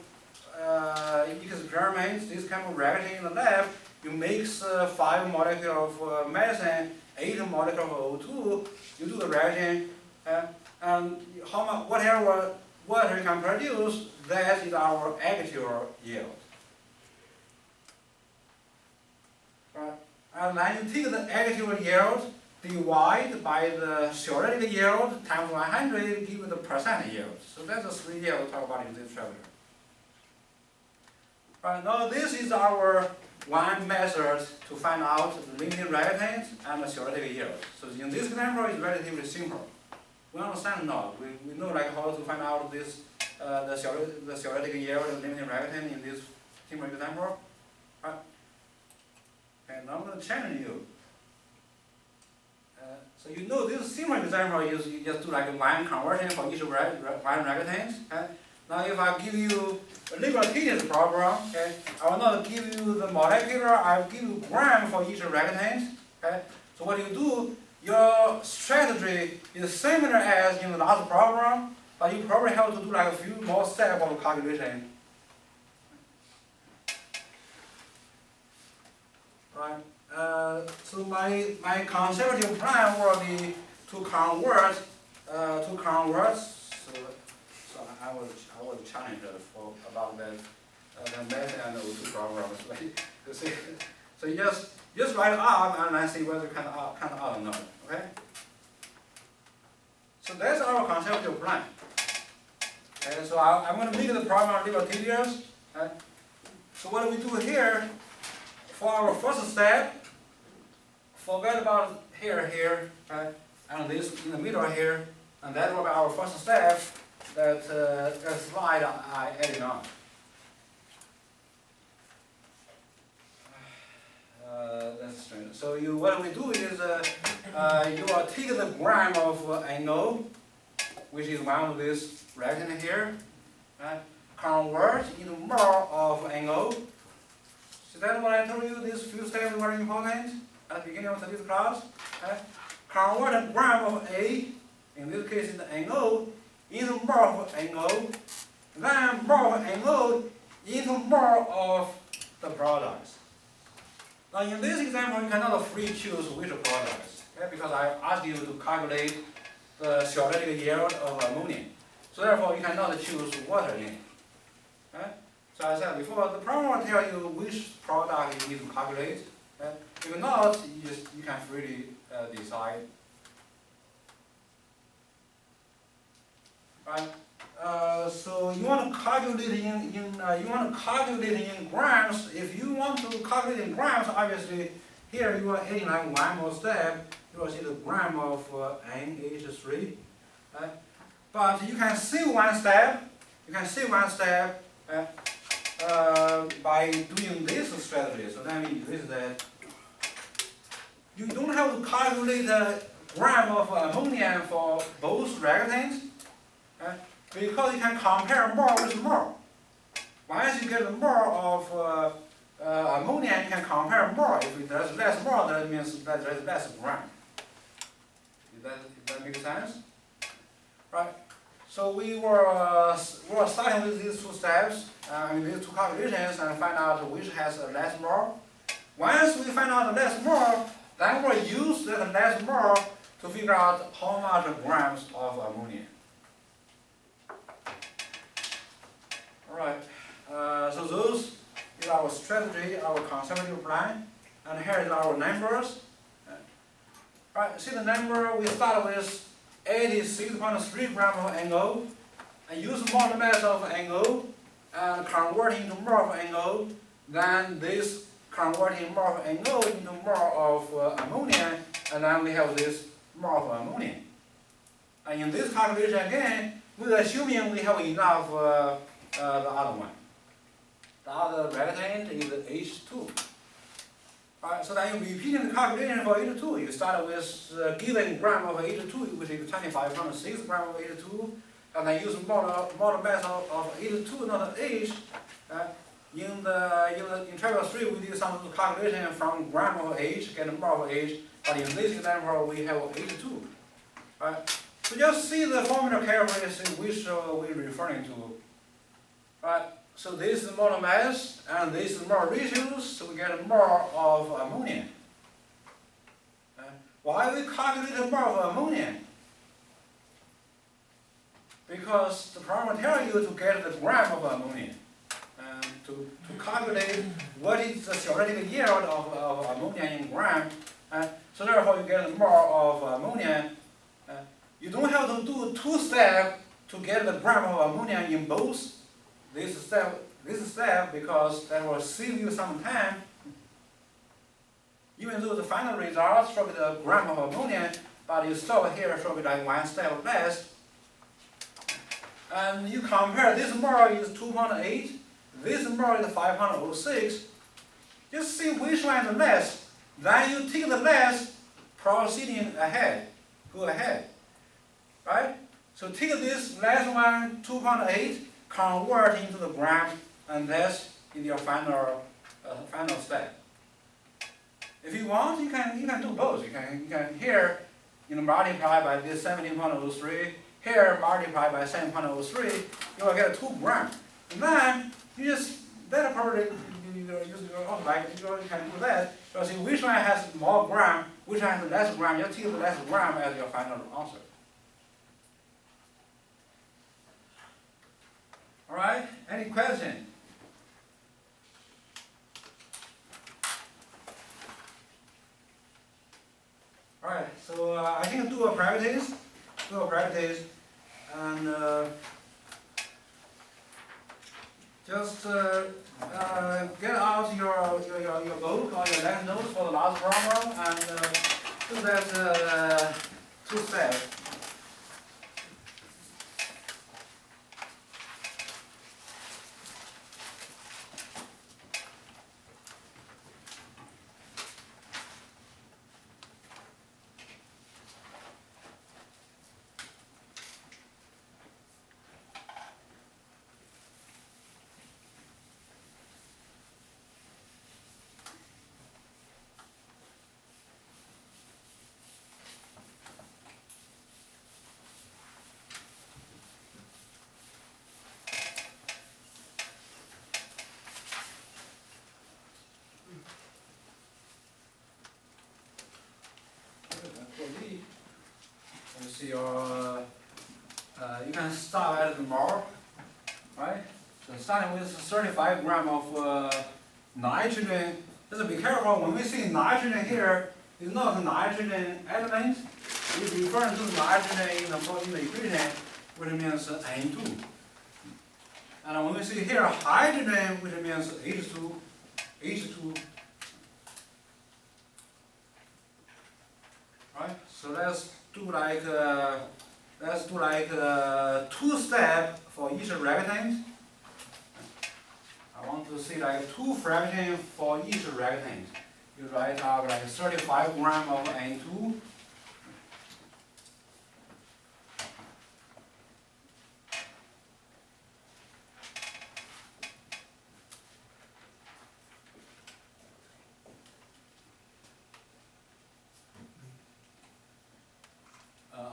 experiments, this kind of reaction in the lab, you mix 5 molecules of methane, 8 molecules of O2, you do the reaction, and how much, whatever water you can produce, that is our actual yield. Right? And then you take the actual yield, divide by the theoretical yield times 100, give you the percent yield. So that's the 3 yield we talk about in this chapter. Right, now this is our one method to find out the limiting reactants and the theoretical yield. So in this example, it's relatively simple. We understand now. We know like how to find out this the theoretical yield and limiting reactant in this simple example. Right. And now I'm going to challenge you. So you know this simple example is you just do like one conversion for each one reactant. Okay? Now if I give you a liberal tedious problem, okay, I will not give you the molecular, I will give you gram for each reactant. Okay? So what you do, your strategy is similar as in the last problem, but you probably have to do like a few more steps of calculation. Right? So my conservative plan will be to convert, so I was challenged about that, the method and the O2 programs. So you just write it up and then see whether it can out or not. Okay? So that's our conservative plan. Okay, so I'm going to make the problem a little tedious. Okay? So what do we do here? For our first step, forget about here, right? And this in the middle here, and that will be our first step. That slide I added on. That's strange. So what we do is you will take the gram of NO, which is one of this reactant here, right? Convert into mole of NO. So that's what I told you. These few steps are very important at the beginning of this class. Right? Convert a gram of A, in this case is NO, into mole of NO, then mole of NO into mole of the products. Now in this example, you cannot free choose which products, okay? Because I asked you to calculate the theoretical yield of ammonia. So therefore, you cannot choose water in it. Okay? So I said before, the problem will tell you which product you need to calculate. Okay? If not, you can freely decide. Right? So you want to calculate in grams. If you want to calculate in grams, obviously here you are adding like one more step. You will see the gram of NH3. Right? But you can save one step. You can save one step by doing this strategy. So that means that you don't have to calculate the gram of ammonia for both reactants. Because you can compare mole with mole. Once you get the mole of ammonia, you can compare mole. If there's less mole, that means that there's less gram. Does that make sense? Right. So we were starting with these two steps, these two calculations, and find out which has a less mole. Once we find out the less mole, then we'll use that less mole to figure out how much grams of ammonia. Alright, so those is our strategy, our conservative plan, and here is our numbers. Right, see the number, we start with 86.3 grams of NO, and use model method of NO, and convert into mole of NO, then this converting mole of NO into mole of ammonia, and then we have this mole of ammonia. And in this calculation again, we're assuming we have enough the other one. The other reactant is H2. Alright, so then you repeating the calculation for H2. You start with given gram of H2, which is 25.6 gram of H2, and then use model method of H2, not H. In Chapter-4, we did some calculation from gram of H, get mole of H, but in this example we have H2. Right? So just see the formula carefully, see which we're referring to. Right, so this is molar mass, and this is molar ratios, so we get more of ammonia. Why we calculate more of ammonia? Because the problem tells you to get the gram of ammonia. To calculate what is the theoretical yield of ammonia in gram. So therefore you get more of ammonia. You don't have to do two steps to get the gram of ammonia in both this step because that will save you some time. Even though the final result should be the gram of ammonia, but you stop here should be like one step less. And you compare this mole is 2.8, this mole is 5.06. Just see which one is less. Then you take the less, proceeding ahead, go ahead. Right? So take this last one, 2.8, convert into the gram, and that's in your final step. If you want, you can do both. You can here, multiply by this 17.03. Here, multiply by 7.03. You will get 2 grams. And then you just that probably you use your automatic. You can do that. So see which one has more gram, which one has less gram. You take the less gram as your final answer. All right. Any question? Alright, so I think do a practice, and just get out your book or your last notes for the last problem and do that 2 steps. You see your, you can start at the mole, right? So starting with 35 grams of nitrogen. Just be careful when we see nitrogen here, it's not a nitrogen element. It's referring to nitrogen in the equation, which means N2. And when we see here hydrogen, which means H2. Right? So let's do like 2 steps for each reactant. I want to see like 2 fractions for each reactant. You write out like 35 grams of N2.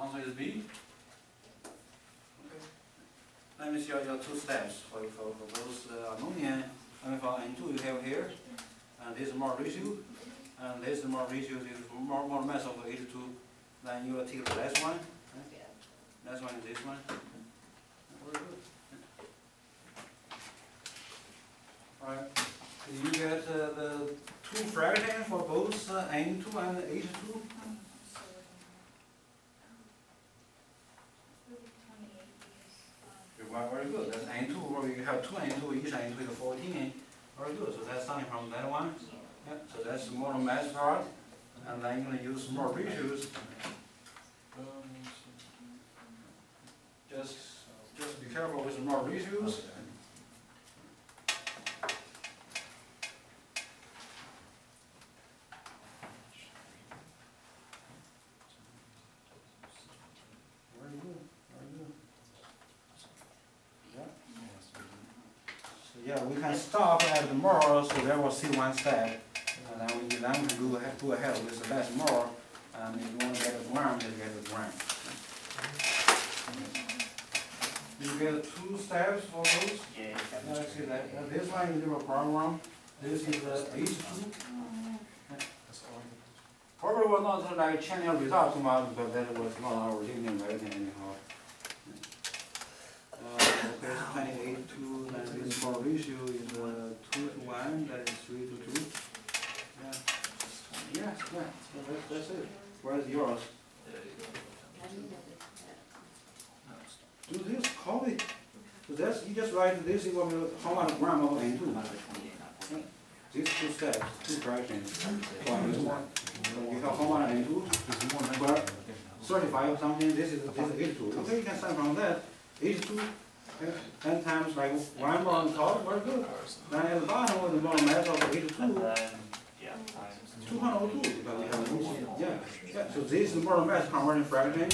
Answer is B. Okay. Let me show you 2 steps for both ammonia. And for N2 you have here, and this is more ratio, and this is more ratio is more mass of H2. Then you will take the last one. Last one is this one. Very good. Alright. You get the 2 fractions for both N2 and H2. Very good. That's N2, where you have 2 N2, each N2 is 14. Very good. So that's starting from that one. Yeah. So that's the molar mass part. And then you're going to use more ratios. Just be careful with the more ratios. Very good. Very good. Yeah, we can stop at the mole, so there we'll see 1 step. And then we can go ahead with the less mole. And if you want to get a gram, just get a gram. you get 2 steps for those. Yeah, Let's see that. This one is your problem. This is H2. Probably was not like changing your result too much because that was not our linear medicine anyhow. Okay, so 28 to this for ratio is 2 to 1, that is 3 to 2. Yeah. Yes, yeah, so that's it. Where's yours? Do this, copy. So that's, you just write this equal to how much gram of N2. These 2 steps, 2 fractions. You have how much N2? Well, 35 or something, this is H2. Okay, you can start from that. H2, 10 times like 1 more on top, very good. Then at the bottom with the more mass of H2, 202, because we have yeah. So this is more mass converting fraction.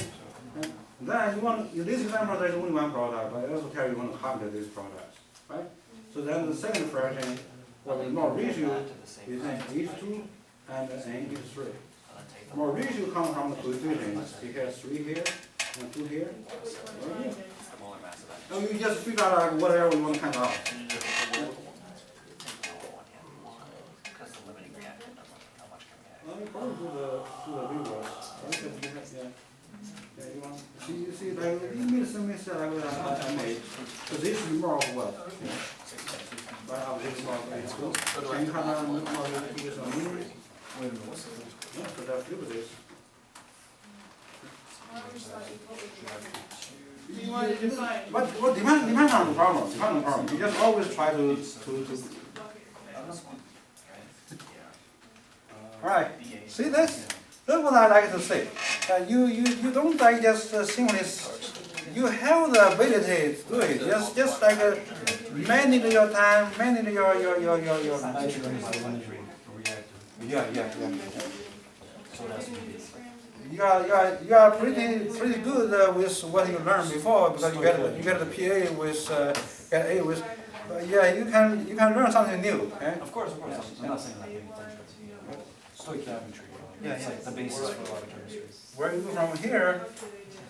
And then you want, in this example there's only one product, but I also tell you want to calculate these products, right? So then the second fraction, or the more ratio, is H2 and H3. More ratio comes from the coefficients, because 3 here and 2 here. Right? So you just figure out whatever you want to find out. You probably do the reverse. Yeah, you want, you see, like, you made some mistake like I made. So this is more of what? Right, of this more of H2. Can you have a more of this on memory? Yeah, so that's good with this. But depends on the problem. Depends on the problem. You just always try to. Right. See this? That's what I like to say. You don't like just simply. You have the ability to do it. Just like manage your time, manage your. Yeah. You are pretty good with what you learned before because you get the PA with get A with. Yeah, you can learn something new. Eh? Of course. I'm not saying that. Stoichiometry. Yeah, it's like the basis for a lot of chemistry. Where you go from here,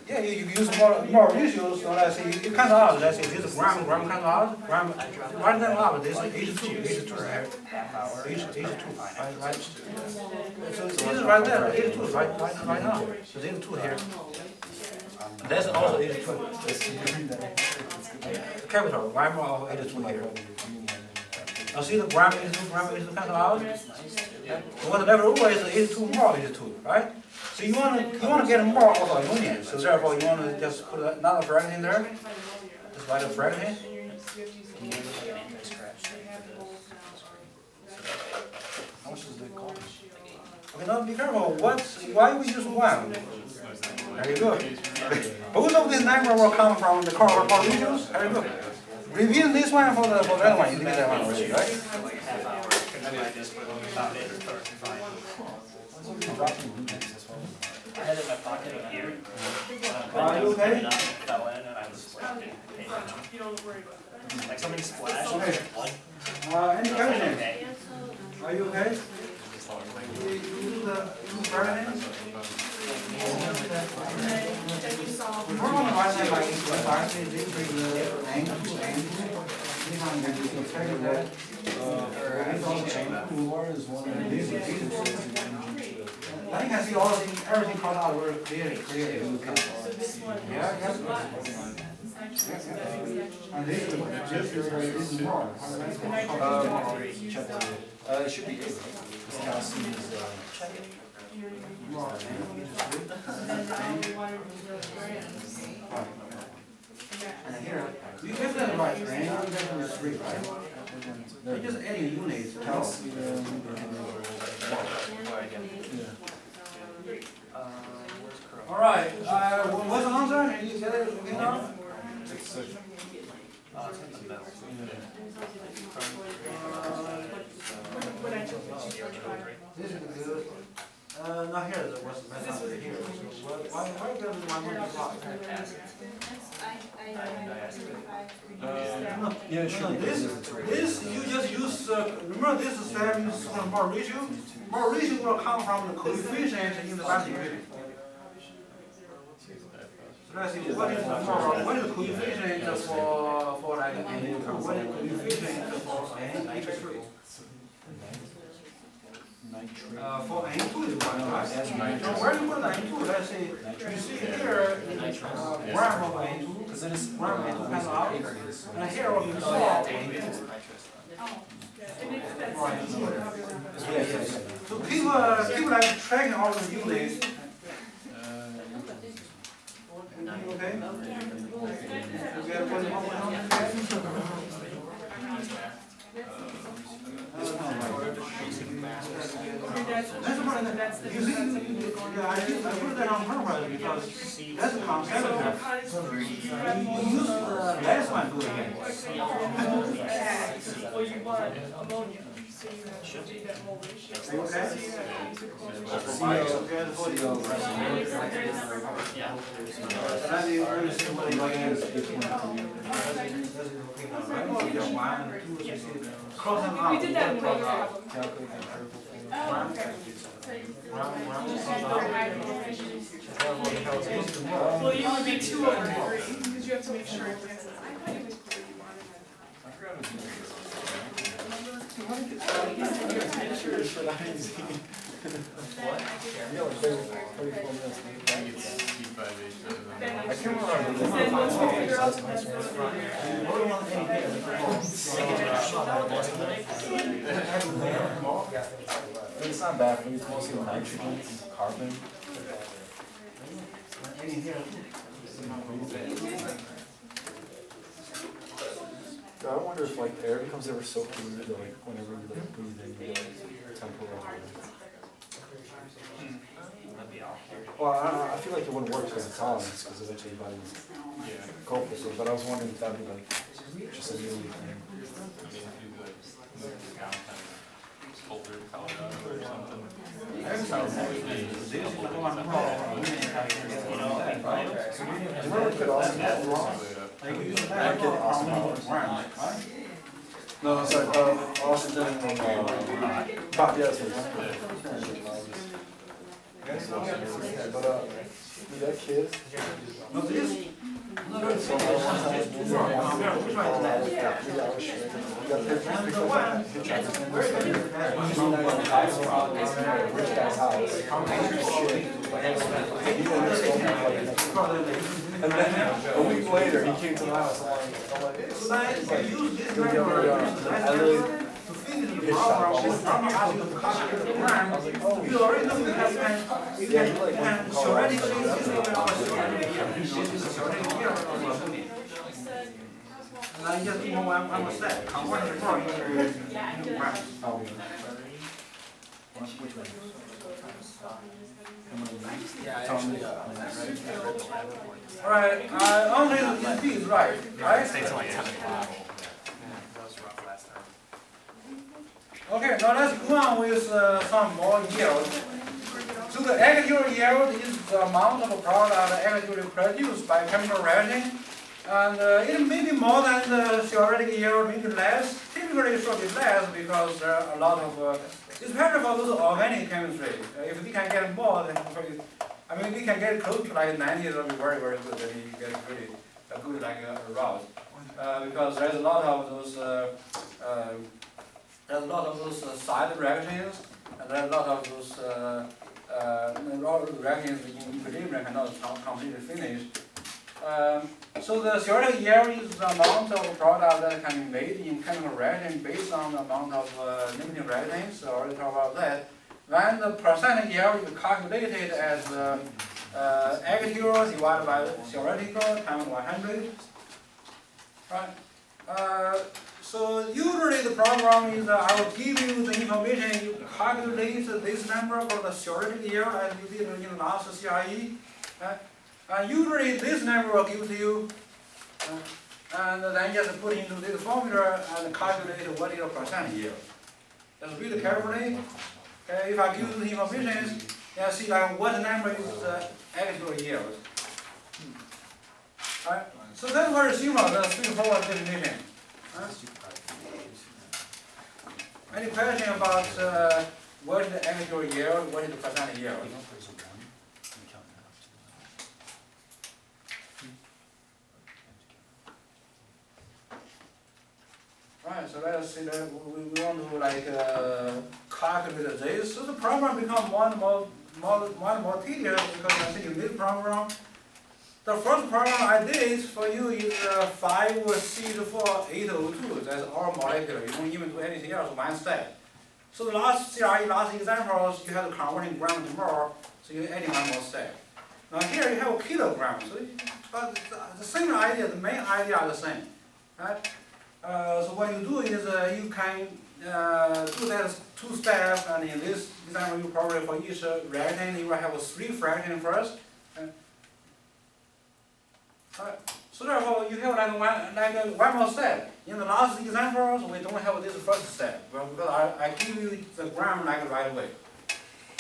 yeah, you use more ratios. So let's say you count out. Let's say this is gram count out. Gram, write them out. This is H2 right? H2, right? So this is right there. H2 right now. So this is 2 here. That's also H2. Capital gram of H2 here. Now see the gram H2 count out. What left over is H2 more H2, right? So you want to get more of a union. So therefore you want to just put another fraction in there. Just write a fraction. How much does the cost? Okay, now be careful. Why we use 1? Very good. Both of these numbers will come from the core ratios. Very good. Review this one for the other one. You did that one already, right? I had it in my pocket up here. Are you okay? Fell in and I was like, like somebody splashed. Okay. Any questions? Are you okay? You do the fraction? The problem right now, like, if I say this is the angle to angle, this one can be expected that. Now you can see everything comes out very clearly. Yeah. And this is more. It should be 8. This calcium is More. And here, you get that right, right? You get that 3, right? You're just adding units. All right. What's the answer? You get it? Okay now? This is good. Not here. What's the answer here? Why does 1.5? yeah, it should be. This you just use. Remember this step is more ratio. More ratio will come from the coefficient in the basket. let's see, what is the coefficient for like N2? What is the coefficient for N3? For N2 is 1, right? So where you put N2? Let's say, you see here, gram of N2, gram of N2 comes out, and here will be solved. So keep like tracking all the units. Okay? You see, yeah, I put that on purpose because that's a conservative. You use the last one to again. Or you want ammonia, so you have to do that whole ratio. Okay? Cross them out. We did that in the other album. Oh, okay. Well, you would be 2 under 3, because you have to make sure it lands. I thought it was where you wanted it. I can't remember. Then once we figure out the best It's not bad for you, it's mostly nitrogen and carbon. I wonder if like air becomes ever so polluted, like whenever you like breathe in, you like temporarily. Well, I feel like it wouldn't work because it's honest, because eventually your body would cope with it. But I was wondering if that would be like just a new thing. No, sorry, Austin, but yes, but that kid. No, this. Rich guy's house. And then a week later, he came to the house. I'm like, To finish the program, you already know you can theoretically and I just know I'm a step. I'm working for Alright, only the B is right? Okay, now let's go on with some more yield. So the actual yield is the amount of product actually produced by chemical reaction. And it may be more than the theoretical yield, maybe less. Typically it should be less because there are a lot of, especially for those organic chemistry. If we can get more, then I mean, we can get close to like 90, it will be very, very good. Then you get pretty good like a route. Because there's a lot of those side reactions, and there's a lot of those reactions in preliminary cannot completely finish. So the theoretical yield is the amount of product that can be made in chemical reaction based on the amount of limiting reactants. I already talked about that. When the percent yield is calculated as actual divided by theoretical times 100. Right. So usually the program is I will give you the information, you calculate this number for the theoretical yield as you did in the last CRE. And usually this number will give to you, and then just put into this formula and calculate what is the percent yield. Just read it carefully. Okay, if I give you the information, you see like what number is the actual yield. Right? So that's very simple, that's straightforward definition. Any question about what is the actual yield, what is the percent yield? so let's say that we want to like calculate this. So the problem becomes more tedious because I think in this problem, the first problem I did for you is 5C4 That's all molecular. You don't even do anything else, one step. So the last CRE, last examples, you have to convert in gram to mole, so you're adding one more step. Now here you have a kilogram, so but the same idea, the main idea are the same, right? So what you do is you can do that two steps, and in this example, you probably for each reactant you will have a 3 fraction first. So therefore, you have like one more step. In the last examples, we don't have this first step, well, because I give you the gram like right away.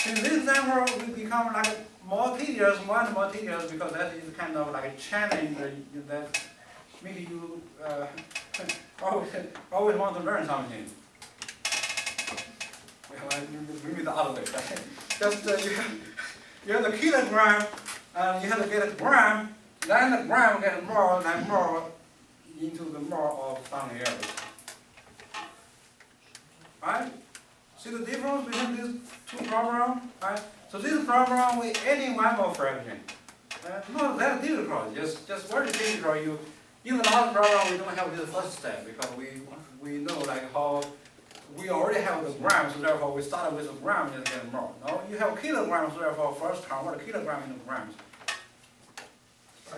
In this example, we become like more tedious, more and more tedious, because that is kind of like a challenge that maybe you always want to learn something. Well, maybe the other way. Just you have the kilogram, and you have to get a gram. Then the gram gets more and more into the mole of something else. Right? See the difference between these two problems? Right? So this problem we adding one more fraction. Not that difficult, just very difficult. In the last problem we don't have this first step because we know like how we already have the grams, so therefore we start with the gram and get more. Now you have kilograms, so therefore first convert a kilogram into grams. I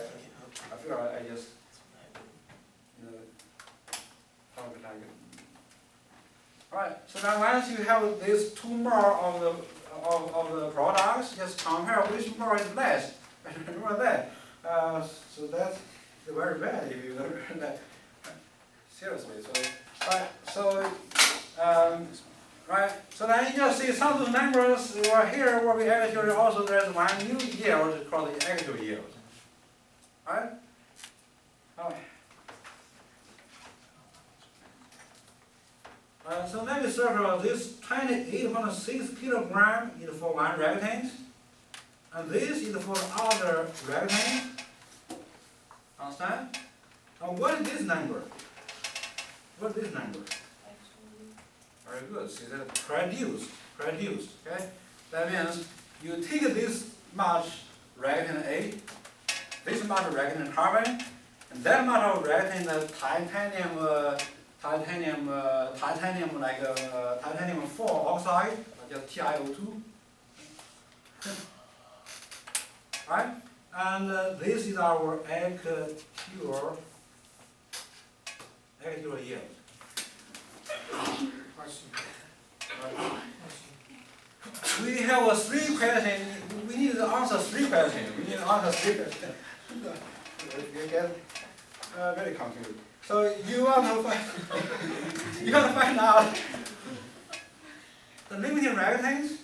feel I just, probably like it. Alright, so now once you have these 2 more of the products, just compare which more is less. Remember that. So that's very bad if you learn that seriously. So then you just see some of the numbers were here where we actually also there's one new yield called the actual yield. Right? So let me circle this 28.6 kilogram is for one reactant, and this is for the other reactant. Understand? Now what is this number? What is this number? Very good. See that produced. Okay? That means you take this much reactant A, this much reactant carbon, and that much of reactant titanium like titanium 4 oxide, just TiO2. Right? And this is our Aqueous yield. We have 3 questions. We need to answer 3 questions. You get very confused. So you want to find out the limiting reactants.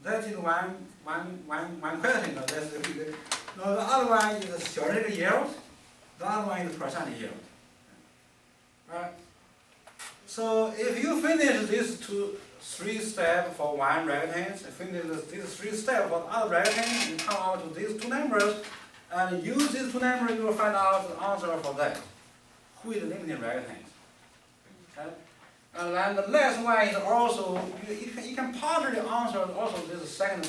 That is one question. That's the other one is the theoretical yield. The other one is percent yield. Right? So if you finish these 3 steps for one reactant, finish these 3 steps for the other reactant, you come out to these 2 numbers, and use these 2 numbers, you will find out the answer for that. Who is the limiting reactant? Okay? And then the last one is also, you can partly answer also this second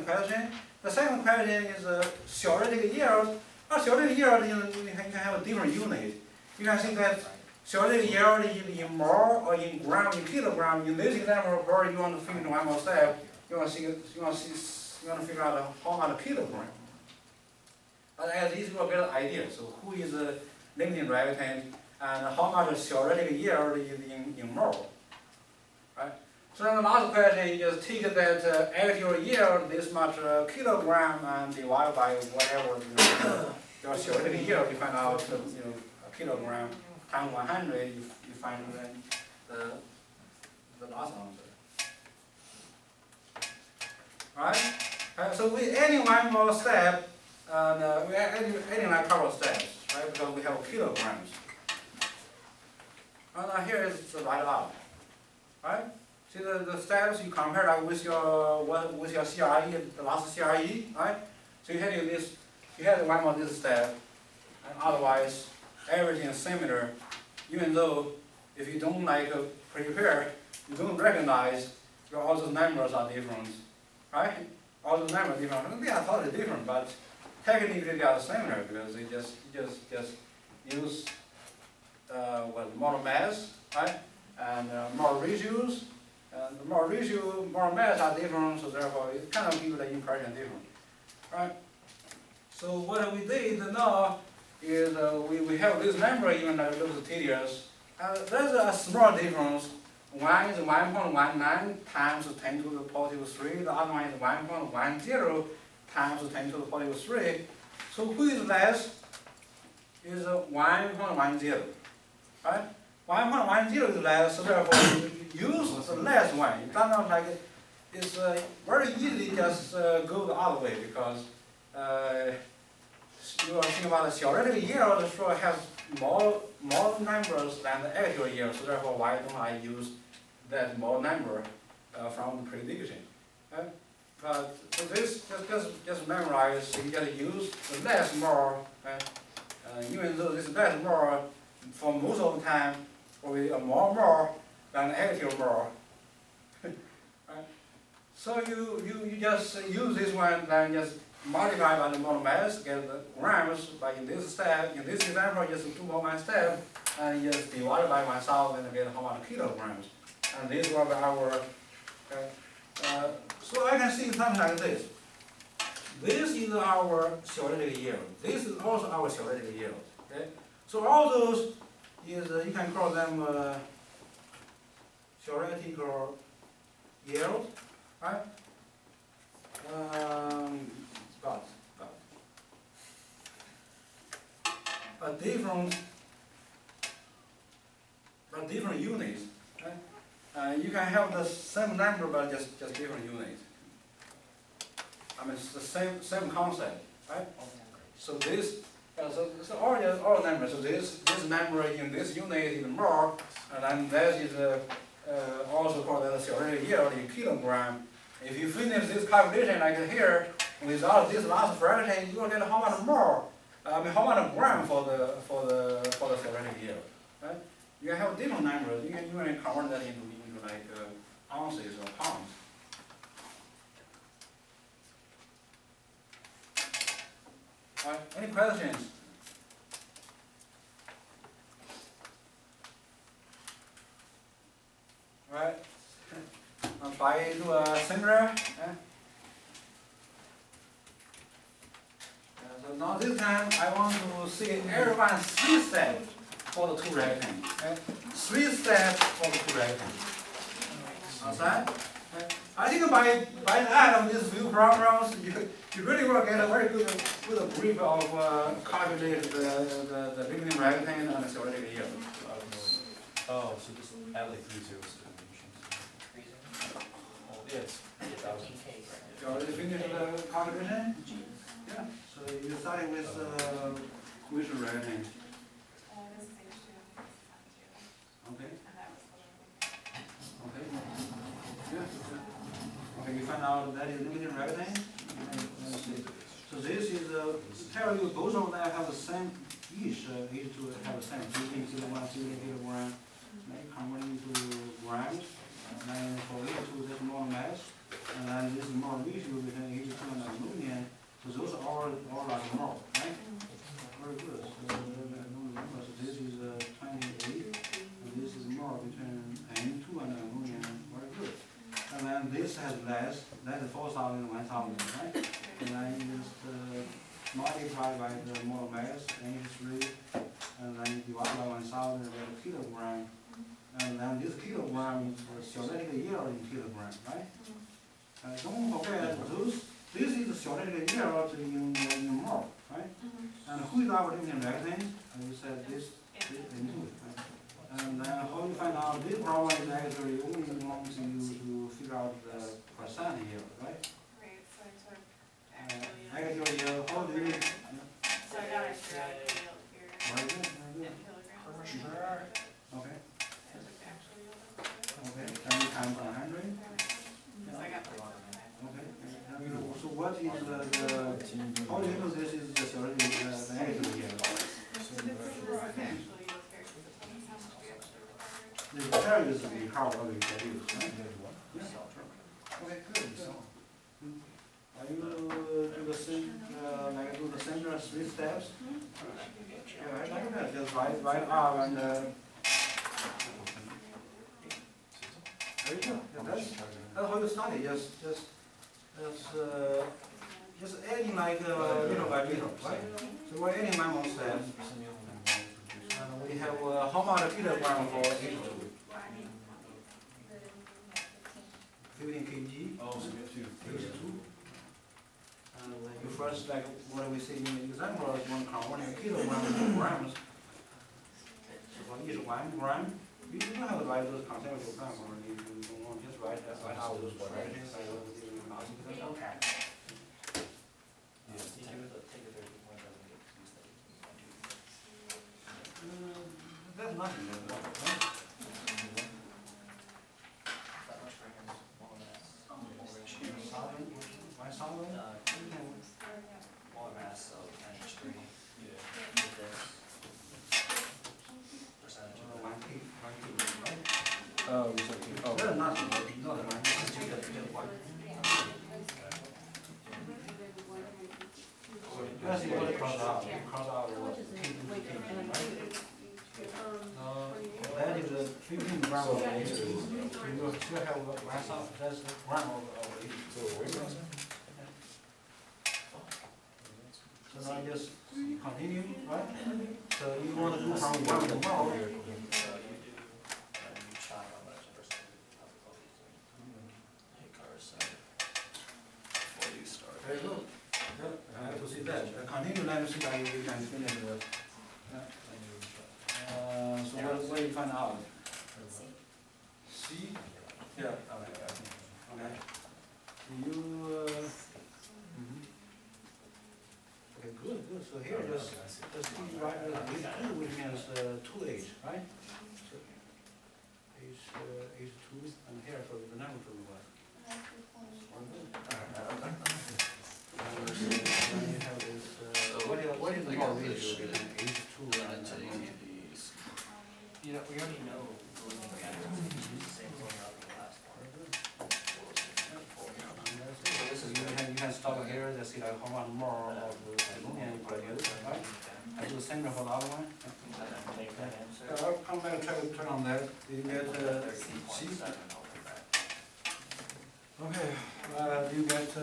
question. The second question is theoretical yield. Theoretical yield, you can have a different unit. You can think that theoretical yield is in mole or in gram, in kilogram. In this example, probably you want to finish one more step. You want to figure out how much kilogram. But at least you will get an idea. So who is the limiting reactant and how much theoretical yield is in mole. Right? So then the last question, you just take that actual yield, this much kilogram, and divide by whatever your theoretical yield. You find out a kilogram times 100. You find the last answer. Right? So we adding one more step, and we are adding like a couple of steps, right? Because we have kilograms. And here is the right out, right? See the steps you compare that with your CRE, the last CRE, right? So you had one more this step, and otherwise everything is similar, even though if you don't like prepare, you don't recognize all those numbers are different, right? All those numbers are different. They are totally different, but technically they are similar because they just use more mass, right? And more ratios. And the more ratio, more mass are different, so therefore it kind of gives the impression different, right? So what we did now is we have this number even though it looks tedious. There's a small difference. One is 1.19 times 10 to the positive 3. The other one is 1.10 times 10 to the positive 3. So who is less is 1.10, right? 1.10 is less, so therefore you use the less one. It does not like it's very easily just go the other way because you are thinking about the theoretical yield sure has more numbers than the actual yield, so therefore why don't I use that more number from the prediction? But so this just memorize. You just use the less more. Even though this less more for most of the time will be a more than the actual more. So you just use this one, then just multiply by the molar mass, get the grams. But in this step, in this example, just do one step, and just divide by 1,000 and get how much kilograms. And this will be our. So I can see something like this. This is our theoretical yield. This is also our theoretical yield. Okay. So all those is you can call them theoretical yield, right? But different units. Right? You can have the same number but just different units. I mean it's the same concept, right? So this so all numbers. So this number in this unit is more, and then that is also called the theoretical yield in kilogram. If you finish this calculation like here, without this last fraction, you will get how much more? I mean, how much gram for the theoretical yield, right? You can have different numbers. You can even convert that into like ounces or pounds. All right. Any questions? All right. I'll try to do a similar. So now this time I want to see everyone 3 steps for the 2 rectangles. Okay? 3 steps for the 2 rectangles. Understand? Okay? I think by the end of these few problems, you really will get a very good grip of calculate the limiting rectangle and the theoretical yield. Oh, so just add like 3 zeros to the dimensions. Yes. You already finished the calculation? Yeah. So you're starting with rectangle. Okay. Okay. Yeah. Okay, you find out that is limiting rectangle. So this is tell you both of them have the same each to have the same 3 kilogram, 3 kilogram. Then convert into grams. And then for each to this more mass, and then this more ratio between each two and aluminum. So those are all like more, right? Very good. So this is 28, and this is more between N2 and aluminum. Very good. And then this has less, that is 4,000 and 1,000, right? And then you just multiply by the molar mass, N3, and then you divide by 1,000 and get a kilogram. And then this kilogram is the theoretical yield in kilogram, right? Don't forget this is the theoretical yield in mole, right? And who is our limiting rectangle? And you said this into it, right? And then how you find out this problem is actually only wants you to figure out the percent yield, right? Right, so I took Actual yield, how do you? So I got a theoretical yield here Very good, very in good. kilograms. Okay, I took the actual yield of it. okay. Then you times 100. So I got like Okay. So what is how do you know this is the theoretical the actual yield? So this is the actual yield here, because it tells us how much we actually required. cover all the values, right? Okay, good. Are you do the same, like do the same 3 steps? Yeah, like that, just write R and very good. Yeah, that's how you study. Just adding like little by little, right? So we're adding 1 more step. We have how much kilogram for H2? 15 kg. Oh, so we have to. H2. And you first, like what we see in the example, is 1 kilogram to grams. So for each 1 gram, you don't have to write those conceptual plans, or you don't want just write out those strategies, like what we did in the example. That's nothing. Right? Solvent, why solvent? Water mass of NH3 Yeah. with this percentage of 1 kg, right? Oh, we said, oh. That's nothing, not a one. Let's see what it cross out. It cross out what? 15, right? That is a 15 gram of H2. So you still have 1,000, that's a gram of H2. So wait a minute. So now just continue, right? So you want to do from 1 to 4. you do, and you chop how much percentage of the hey cars, before you start. Very good. Good. I have to see that. Continue, let me see that we can finish the. So what do you find out? C? Yeah. Okay. You. Okay, good. So here, just write H2, which means 2H, right? So H2, and here for the number for what? Then you have this. What is the more ratio between H2 and these. You know, we already know the living reactants, it's the same formula as the last one. So you can stop here, just see like how much more of the ammonia you produce, right? I do the same for the other one. And then take that answer. I'll come back and try to turn on that. You get C. Okay, do you get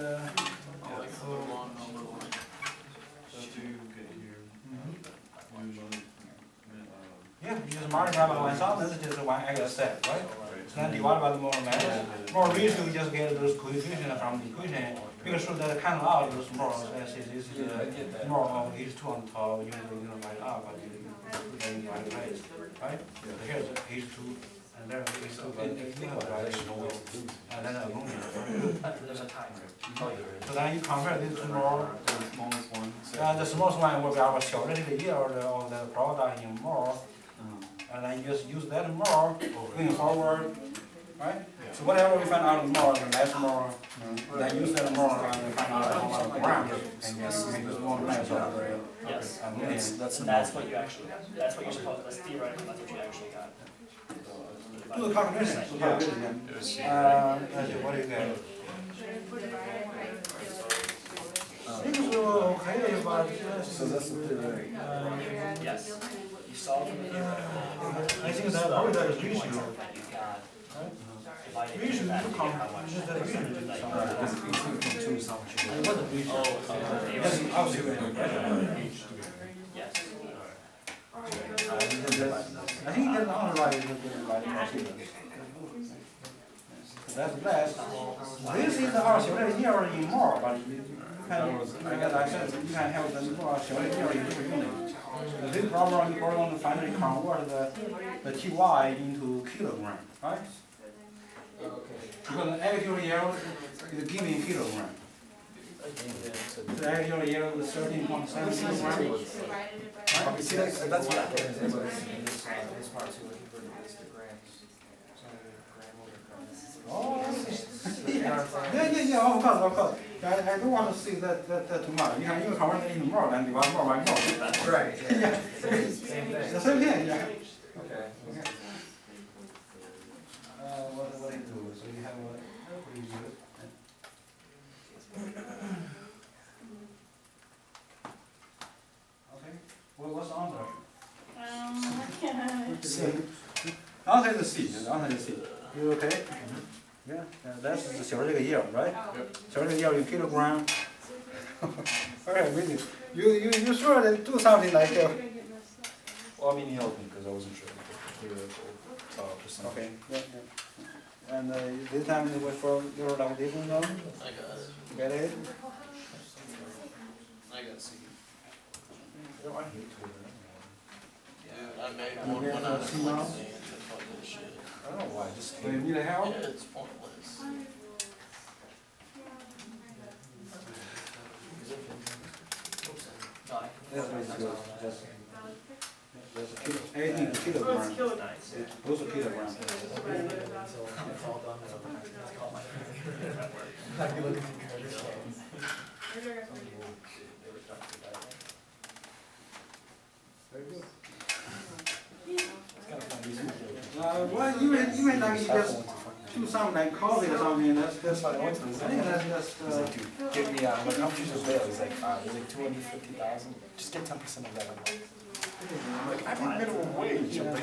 yeah, you just multiply by 1,000, this is just 1 extra step, right? So then divide by the molar mass. More ratio, you just get those coefficients from the equation. Because so that cancel out those moles, this is more of H2 on top, you know, write up, but you then divide by it, right? So here's H2, and there is H2, but you have right, and then ammonia. There's a timer. So then you compare these two more. The smallest one. The smallest one will be our 小的这个 yield of the product in more. And then just use that more going forward, right? So whatever we find out more, the less more, then use that more and find out how much grams, and just make this more nice of the Yes. ammonia. That's what you actually got. That's what you're supposed to, that's theoretical, that's what you actually got. Do the calculation. What do you get? So that's the pre-veterinary. Yes. You solve them in I think that probably that is ratio. you got. Divided Ratio, into that, you you get count, how much. just that ratio. Because 18.2 is how much you It wasn't ratio. Yes, obviously. Yes. I think that's on the right, is the that's less. This is our 小的 yield in more, but you can, like I said, you can have the more 小的 yield in different units. This problem, you want to finally convert the TY into kilogram, right? Because the actual yield is given in kilogram. The actual yield is 13.7 kilograms. See, that's what I get. Oh, yeah, of course. I don't want to see that too much. You can even convert it into more than divide more by more. That's right. Yeah. Same thing. The same thing, yeah. Okay. you have a, pretty good. Okay, well, what's the answer? Answer is C, answer is C. You okay? Yeah, that's the theoretical yield, right? Theoretical yield in kilogram. Okay, really. You sure that do something like Well, I mean, he helped me because I wasn't sure. Percent. okay, yeah. And this time it was for your like different zone? I got it. You get it? I got C. I hate Twitter. Yeah, I made one when I was like, man, fuck this shit. I don't know why, I just Do you hate need help? Yeah, it's pointless. That's basically just anything Oh, kilogram. it's kilograms. Those are kilograms. It's all done, so it's called my. I'd be looking for computer scans. Very good. It's kind of fun. Well, you may like you just do something like coffee or something. That's That's why I went to I this. think that's just. He's like, dude, give me, I'm like, how much is this bail? He's like, it was like 250,000. Just get 10% of that. I'm like, I'm in minimum wage. I'm like,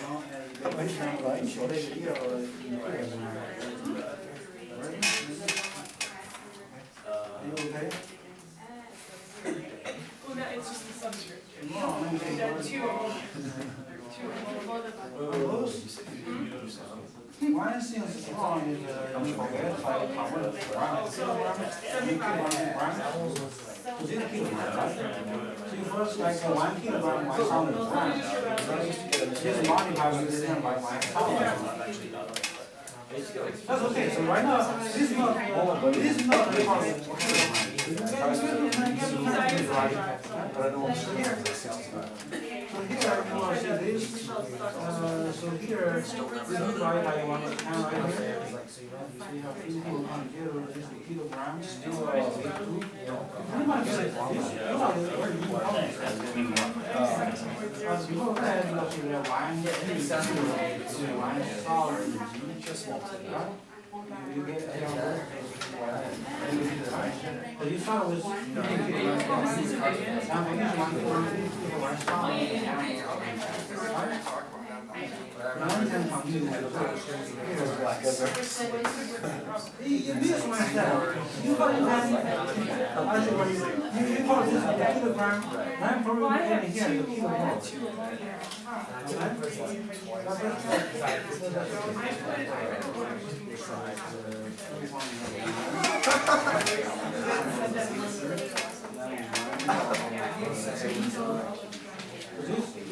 You okay? Oh, no, it's just the substrate. No, let me see. There are two of them. Two of One thing is wrong is you forget how to cover the ground. You keep on the ground. Within a kilogram, right? So you first like 1 kilogram, 1,000 grams. Just multiply with this by 1,000. That's okay. So right now, this is not the problem. but I don't want to see it like 65. So here you want to see this. So here, this is right by 1 pound right here. You see how 2 kilograms here, this is kilograms. Pretty much this. Before that, you see the wine, wine salt, right? You get so you start with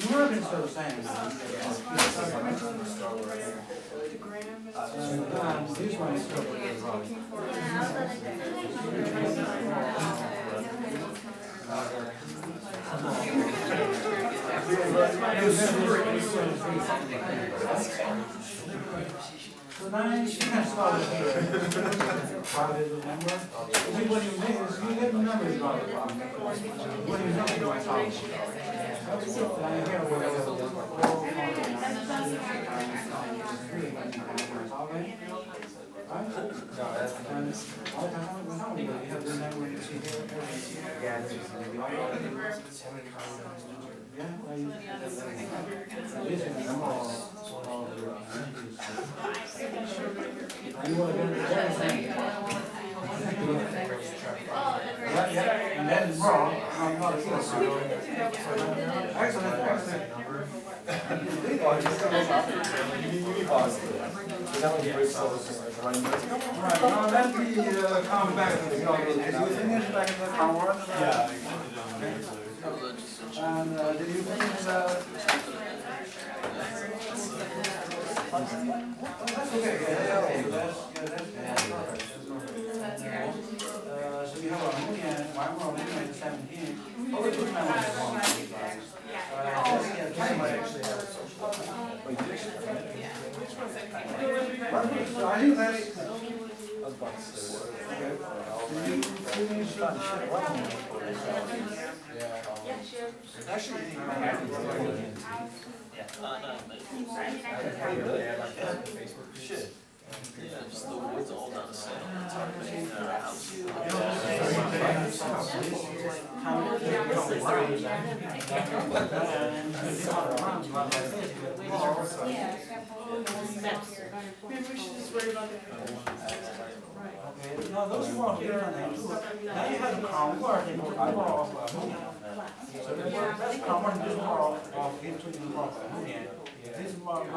Americans are the same. This one is still so now you can start with here. Private number. See what you make is you get the numbers right. What you know is right. So now you get away with right? And how many you have the number you see here? Yeah, this is the number of your you want to get the same. Yeah, and then wrong. I'm not a killer. Excellent. Alright, now let me come back to the did you finish like the convert? Yeah. And did you finish that's okay, that's perfect. So we have ammonia, one more ammonia is 17. Oh, the two times is 1. So I think that's Actually, Yeah, no, shit. Yeah, just the wood's all down the side. It's hard to make a house. Maybe we should just worry about it. Okay, now those four here, now you have to convert into power of ammonia. So that's converting this power of into the power of ammonia. This power of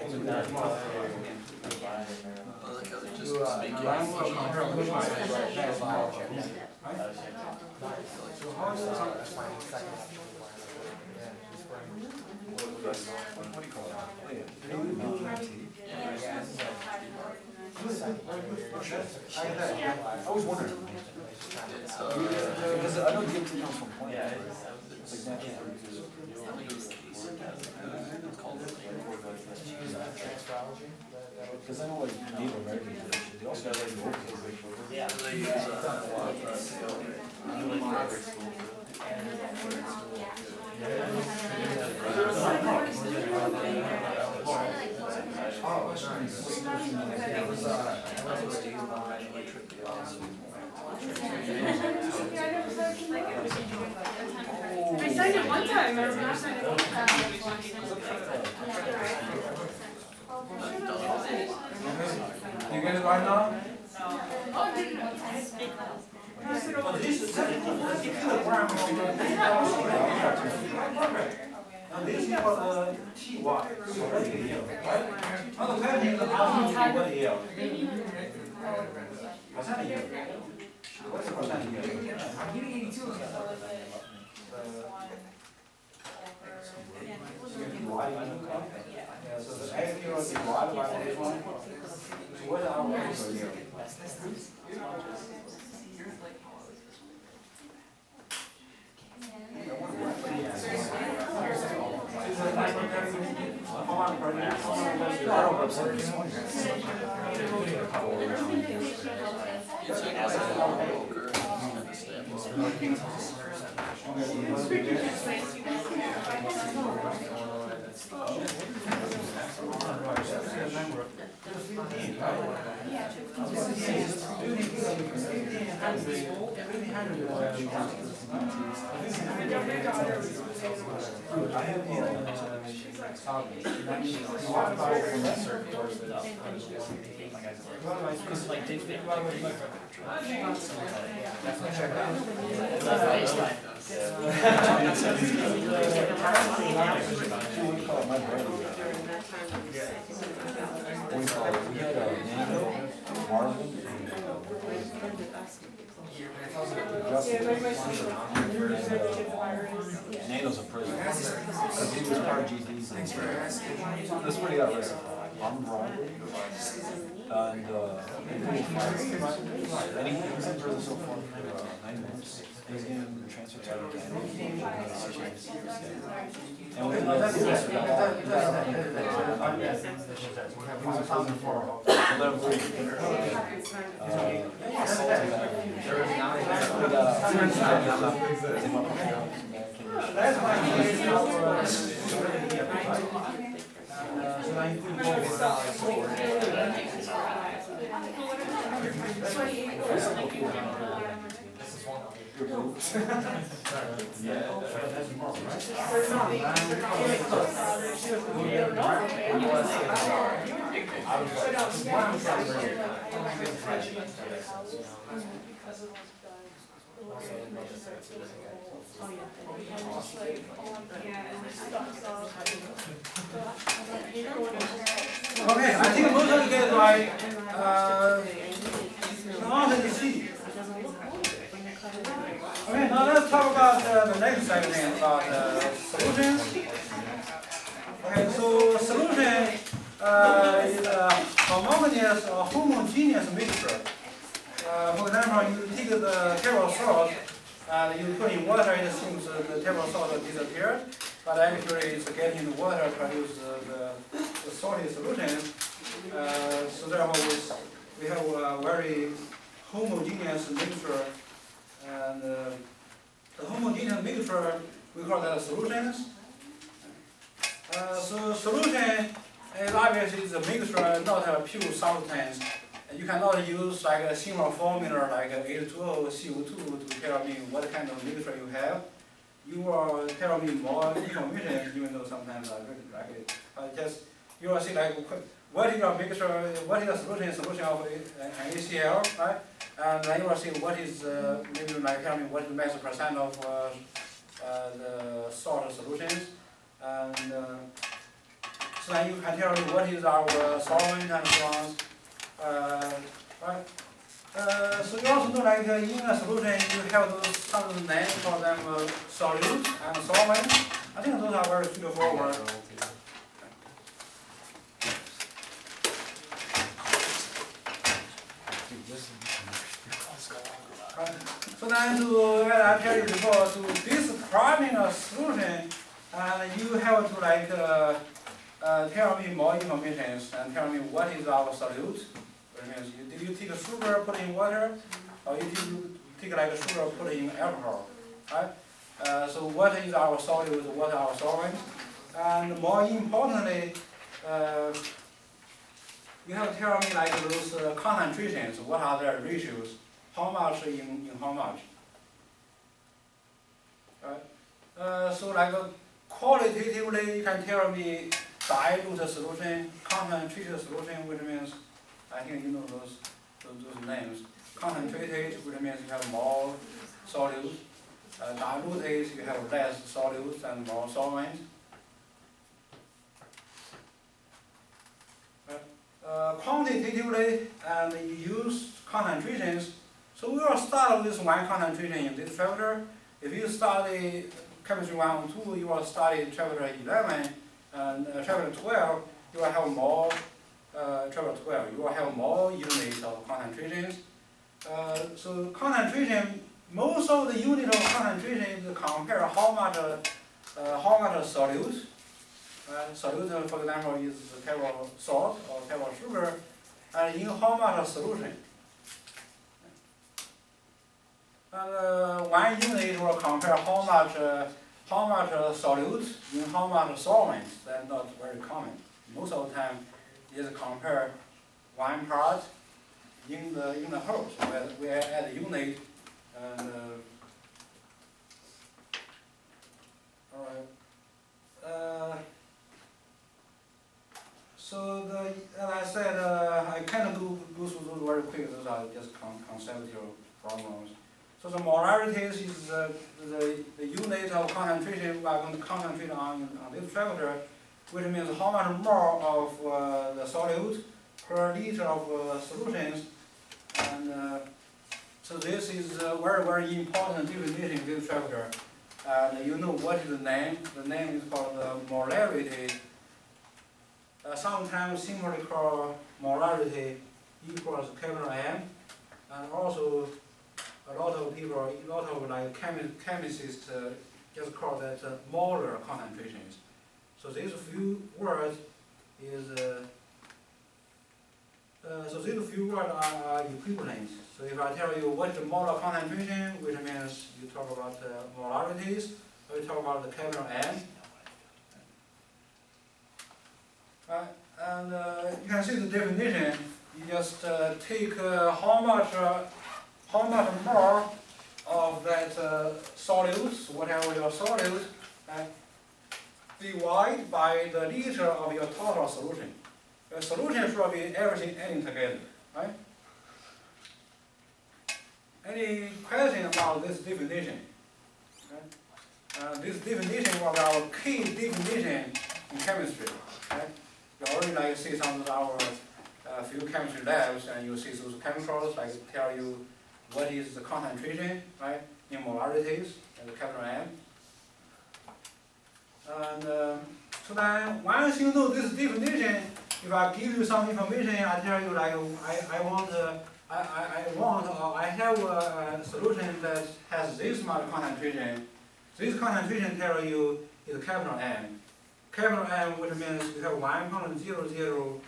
into the power of ammonia. I like how they just You make it. line will compare which one is less power. Right? So how is That's it? fine, second. Yeah, just bring. What do you call it? I was wondering. It's Because I know DMT comes from plant. yeah, It's it's like natural. it's called Transferology? Because I know like Native American tradition, they also have like the old kids. yeah, they use private school. I signed it one time, I remember I signed it one time. You get it right now? Oh, did it? Pass it over. Well, this is 30 kilograms of and this is for the TY, so right here, right? On the left hand, the what here? Percent here. What's the percent here? Yeah, so the 8 here is divided by this one. So what are our answers here? Because like they think Nato's a prison. Because he was part of GD's. That's what he got arrested for. Armed robbery. And he was in prison so far for 9 months. He's getting transferred to Canada. And we let him Okay, I think most of you guys right. Now let's see. Okay, now let's talk about the next segment about solutions. Okay, so solution is a homogeneous or homogeneous mixture. For example, you take the table salt and you put in water, it seems the table salt disappeared, but actually it's getting in the water to produce the salty solution. So therefore we have a very homogeneous mixture, and the homogeneous mixture we call that solutions. So solution And obviously it's a mixture, not a pure substance. And you cannot use like a similar formula like H2O, CO2 to tell me what kind of mixture you have. You will tell me more information, even though sometimes I really like it. Just you will see like what is your mixture, what is the solution of an ACL, right? And then you will see what is maybe like tell me what is the max percent of the salt solutions, and so then you can tell me what is our solvent and so on, right? So you also know like in a solution you have those some names for them solute and solvent. I think those are very straightforward. So then to, as I tell you before, to describing a solution, you have to like tell me more information and tell me what is our solute. That means did you take sugar, put in water, or did you take like sugar, put in alcohol, right? So what is our solute, what are our solvent? And more importantly, you have to tell me like those concentrations, what are their ratios, how much in how much. Right? So like qualitatively, you can tell me dilute solution, concentrated solution, which means, I think you know those names. Concentrated, which means you have more solute. Diluted, you have less solute and more solvent. Quantitatively, and you use concentrations. So we will start with one concentration in this chapter. If you study chemistry 1 and 2, you will study chapter 11 and chapter 12. You will have more. Chapter 12, you will have more units of concentrations. So concentration, most of the unit of concentration is compare how much solute. Solute, for example, is table salt or table sugar, and in how much solution. And one unit will compare how much solute in how much solvent. That's not very common. Most of the time, is compare one part in the whole. So we add a unit and all right. So as I said, I kind of go through those very quick. Those are just conceptual problems. So the molarities is the unit of concentration we are going to concentrate on this chapter, which means how much more of the solute per liter of solutions. And so this is very, very important definition in this chapter. And you know what is the name? The name is called molarity. Sometimes simply called molarity equals capital M. And also a lot of people, a lot of like chemists just call that molar concentrations. So these few words is are equivalent. So if I tell you what is the molar concentration, which means you talk about molarities, or you talk about the capital M. And you can see the definition. You just take how much more of that solute, whatever your solute, divide by the liter of your total solution. The solution should be everything adding together, right? Any question about this definition? This definition was our key definition in chemistry, right? You already like see some of our few chemistry labs, and you see those chemicals like tell you what is the concentration, right, in molarities and the capital M. And so then once you know this definition, if I give you some information, I tell you like I have a solution that has this much concentration. This concentration tell you is capital M. Capital M, which means you have 1.00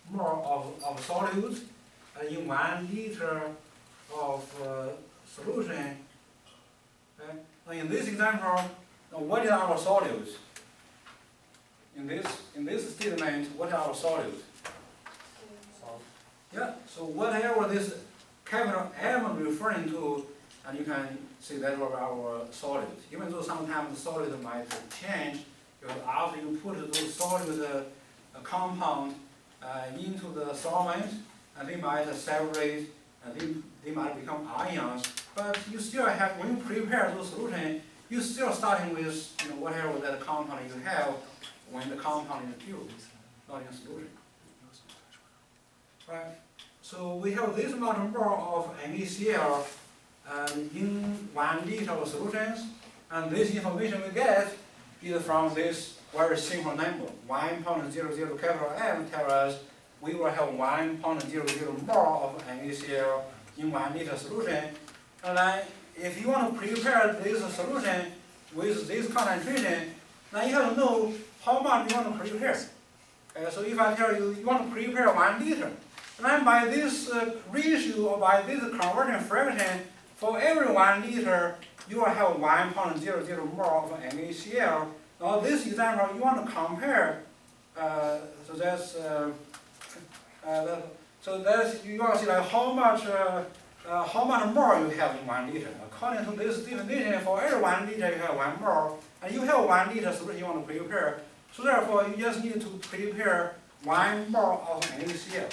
more of solute in 1 liter of solution. Okay? In this example, what is our solute? in this statement, what are our solute? Salt. Yeah, so whatever this capital M referring to, and you can see that was our solid. Even though sometimes the solid might change, because after you put the solid compound into the solvent, and they might separate, and they might become ions. But you still have, when you prepare those solution, you still starting with whatever that compound you have when the compound is pure, not in solution. Right. So we have this amount more of NaCl in 1 liter of solutions, and this information we get is from this very simple number, 1.00 capital M tells us we will have 1.00 more of NaCl in 1 liter solution. And then if you want to prepare this solution with this concentration, then you have to know how much you want to prepare. So if I tell you want to prepare 1 liter, then by this ratio or by this conversion fraction, for every 1 liter, you will have 1.00 more of NaCl. Now this example, you want to compare, so that's you want to see like how much more you have in 1 liter. According to this definition, for every 1 liter you have 1 more, and you have 1 liter solution you want to prepare. So therefore, you just need to prepare 1 more of NaCl.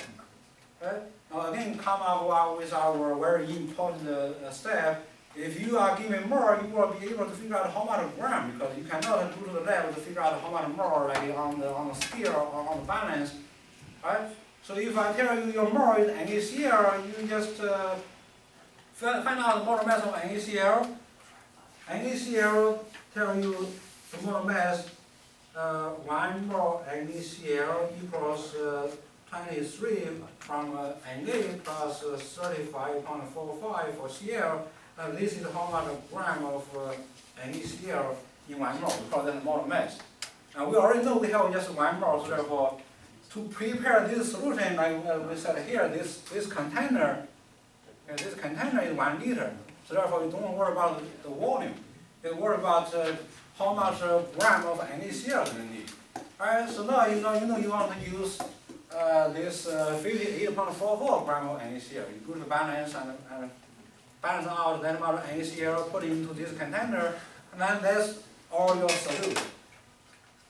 Right? Now again, come up with our very important step. If you are given more, you will be able to figure out how much gram, because you cannot go to the lab to figure out how much more, like on the scale or on the balance, right? So if I tell you your more is NaCl, you just find out the molar mass of NaCl. NaCl tell you the molar mass, 1 mole NaCl equals 23 from Na plus 35.45 for Cl. And this is how much gram of NaCl in 1 mole, because that's molar mass. And we already know we have just 1 mole, so therefore, to prepare this solution, like we said here, this container is 1 liter. So therefore, you don't worry about the volume. You worry about how much gram of NaCl you need. Alright, so now you know you want to use this 58.44 gram of NaCl. You go to the balance and balance out that amount of NaCl, put into this container, and then that's all your solute.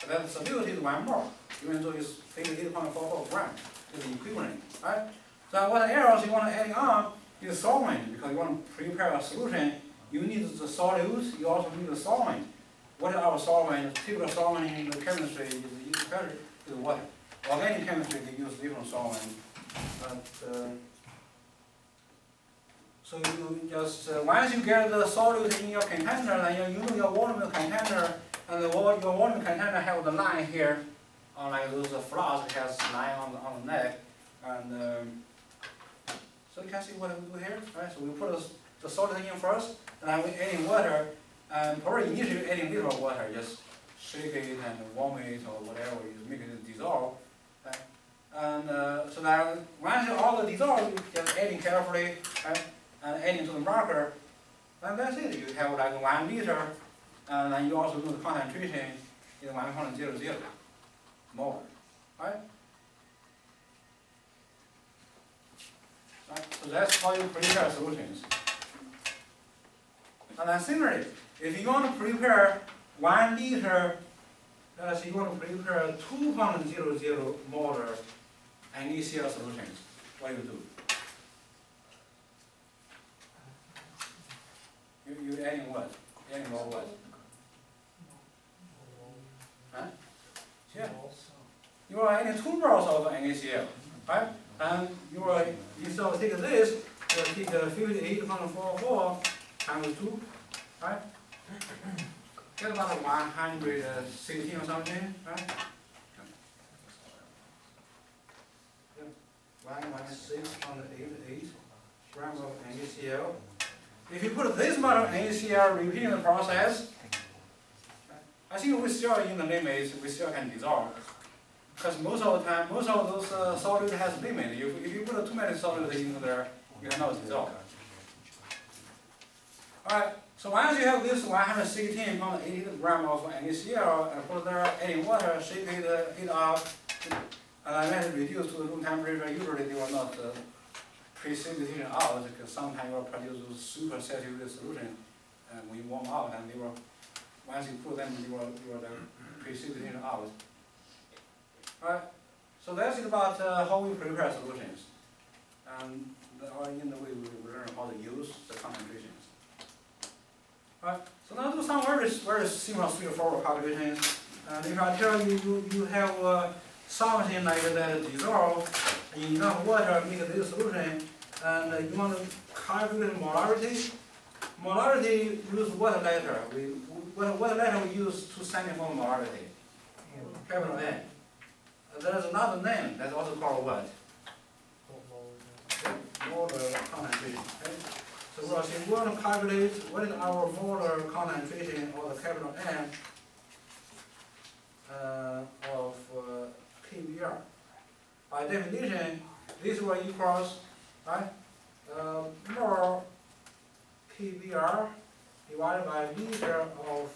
That solute is 1 mole, even though it's 58.44 gram, is the equivalent, right? So what else you want to add on is solvent, because you want to prepare a solution. You need the solute, you also need the solvent. What is our solvent? Typical solvent in the chemistry is water. Organic chemistry, they use different solvent. But, so you just, once you get the solute in your container, then you know your volume container, and your volume container have the line here, like those flask has line on the neck. And so you can see what we do here, right? So we put the solute in first, and then we add in water, and probably initially adding little water, just shake it and warm it or whatever, you make it dissolve. Right? And so now once all the dissolve, you just adding carefully, right? And adding to the marker, and that's it. You have like 1 liter, and then you also know the concentration is 1.00 mole, right? So that's how you prepare solutions. And then similarly, if you want to prepare 1 liter, so you want to prepare 2.00 molar NaCl solutions, what do you do? You adding what? Adding more what? Huh? Yeah. You are adding 2 moles of NaCl, right? And you are, instead of taking this, you will take 58.44 times 2, right? Get about 116 or something, right? 116.88 grams of NaCl. If you put this much of NaCl repeating the process, I think we still in the limits, we still can dissolve. Because most of the time, most of those solute has limit. If you put too many solute into there, you cannot dissolve. Alright, So once you have this 116.80 gram of NaCl and put there any water, shake it, heat up, and then reduce to room temperature, usually they will not precipitation out because sometimes you will produce super saturated solution and when you warm out and they will, once you put them, you will precipitation out. Alright, so that's it about how we prepare solutions. And in the way we learn how to use the concentrations. Alright, so now do some very simple, straightforward calculations. And if I tell you, you have something like that dissolve in enough water to make this solution, and you want to calculate molarity. Molarity use what letter? What letter we use to stand for molarity? Capital N. There's another name that's also called what? Molar concentration. Okay? So we'll say we want to calculate what is our molar concentration or the capital N of KBr. By definition, this will equals right more KBr divided by liter of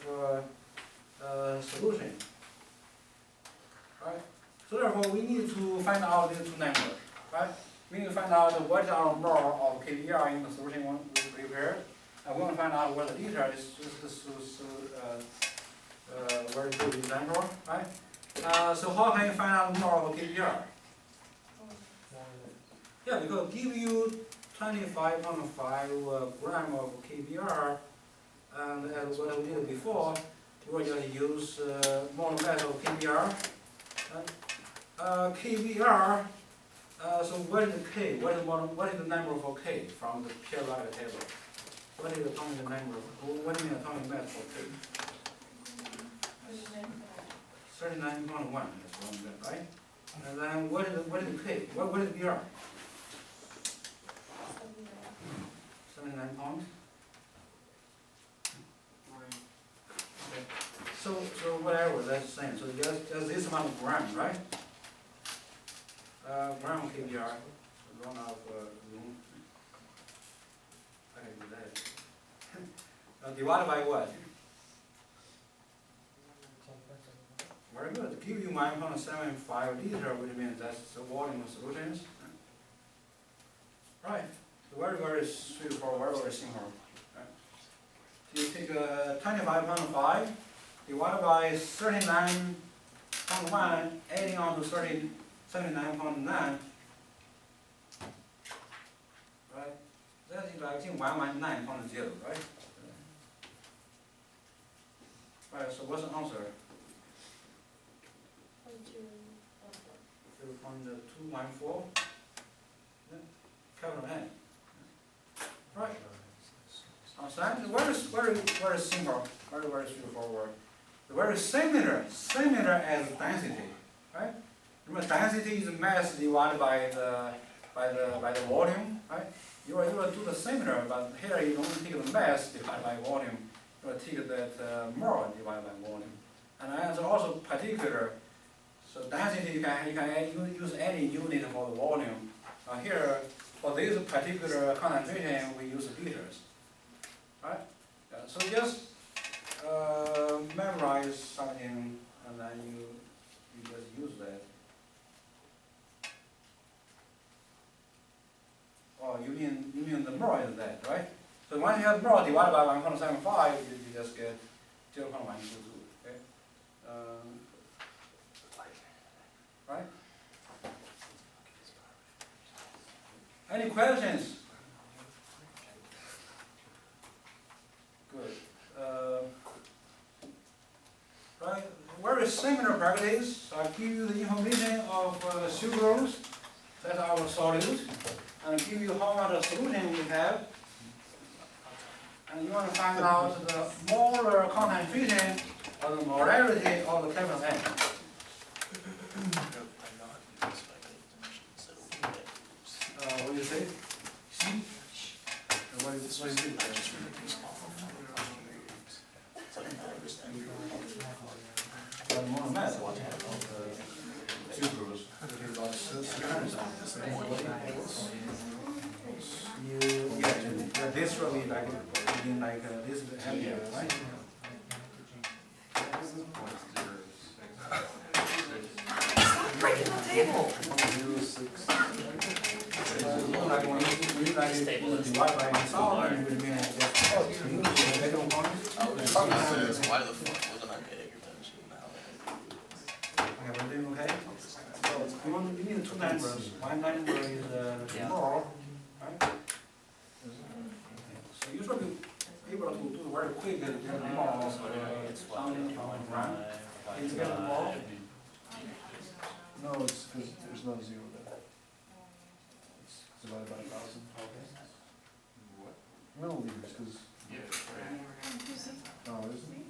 solution. Right. So therefore, we need to find out these two numbers. Right. We need to find out what is our mole of KBr in the solution we prepared, and we want to find out what the liter is. Very good example, right? So how can you find out the mole of KBr? Yeah, because give you 25.5 gram of KBr, and as what we did before, we will just use molar mass of KBr. KBr. So what is the K? What is the number for K from the periodic table? What is the atomic number? What do you mean atomic mass for K? 39.1. That's one, right? And then what is the K? What is Br? 79 pounds. Okay. So whatever, that's the same. So just this amount of gram, right? Gram KBr, run out of room. I can do that. Divided by what? Very good. Give you 1.75 liter, which means that's the volume of solutions. Right. So very straightforward, very simple. Right. So you take 25.5 divided by 39.1, adding on to 79.9. Right. That's like 119.0, right? Right. So what's the answer? 0.214. Capital N. Right. Very simple, very straightforward. Very similar as density, right? Remember, density is mass divided by the volume, right? You will do the similar, but here you don't take the mass divided by volume. You will take that mole divided by volume, and as also particular. So density you can use any unit for the volume. Here for this particular concentration we use liters, right? So just memorize something and then you just use that. Oh, you mean the mole is that, right? So once you have mole divided by 1.75, you just get 0.122. Okay. Right? Any questions? Good. Right. Very similar practice. I give you the information of sucrose. That's our solute. And give you how much solution we have. And you want to find out the molar concentration or the molarity of the capital N. What do you say? C? What is it? Molar mass of sucrose. It is about 600 something. this will be like begin like this heavier, right? Breaking the table! 106. Like when you divide by itself, and it will be like this. Oh, you make a point? I was just curious, why the fuck wasn't I paying attention now? Okay, we're doing okay? So you need two numbers. One number is more, right? So you should be able to do very quick and get more. It's Sounding from run. It's get more. No, it's because there's no zero there. It's divided by 1,000. Milliliters, because. Oh, isn't it?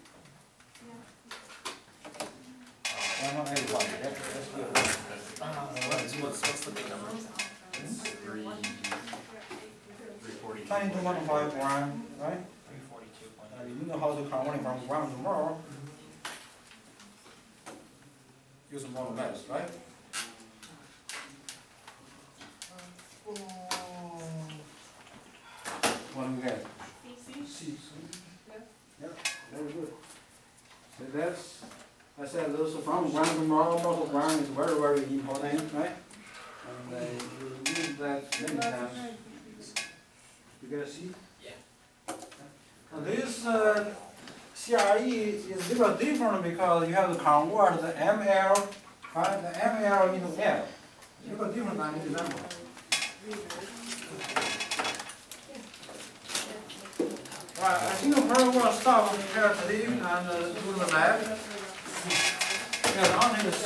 One on every one. That's good. What's the big number? Trying to 1 by 1, right? 342.8. You know how to convert from 1 to more. Use more mass, right? What do we get? C. Yeah, very good. So that's, I said those from 1 to more, most of 1 is very, very important, right? And you use that many times. You guys see? Yeah. Now this CRE is a little different because you have to convert the ML, right? The ML into L. A little different than this example. Right, I think we're going to stop here today and do the lab. Yeah, on to the C.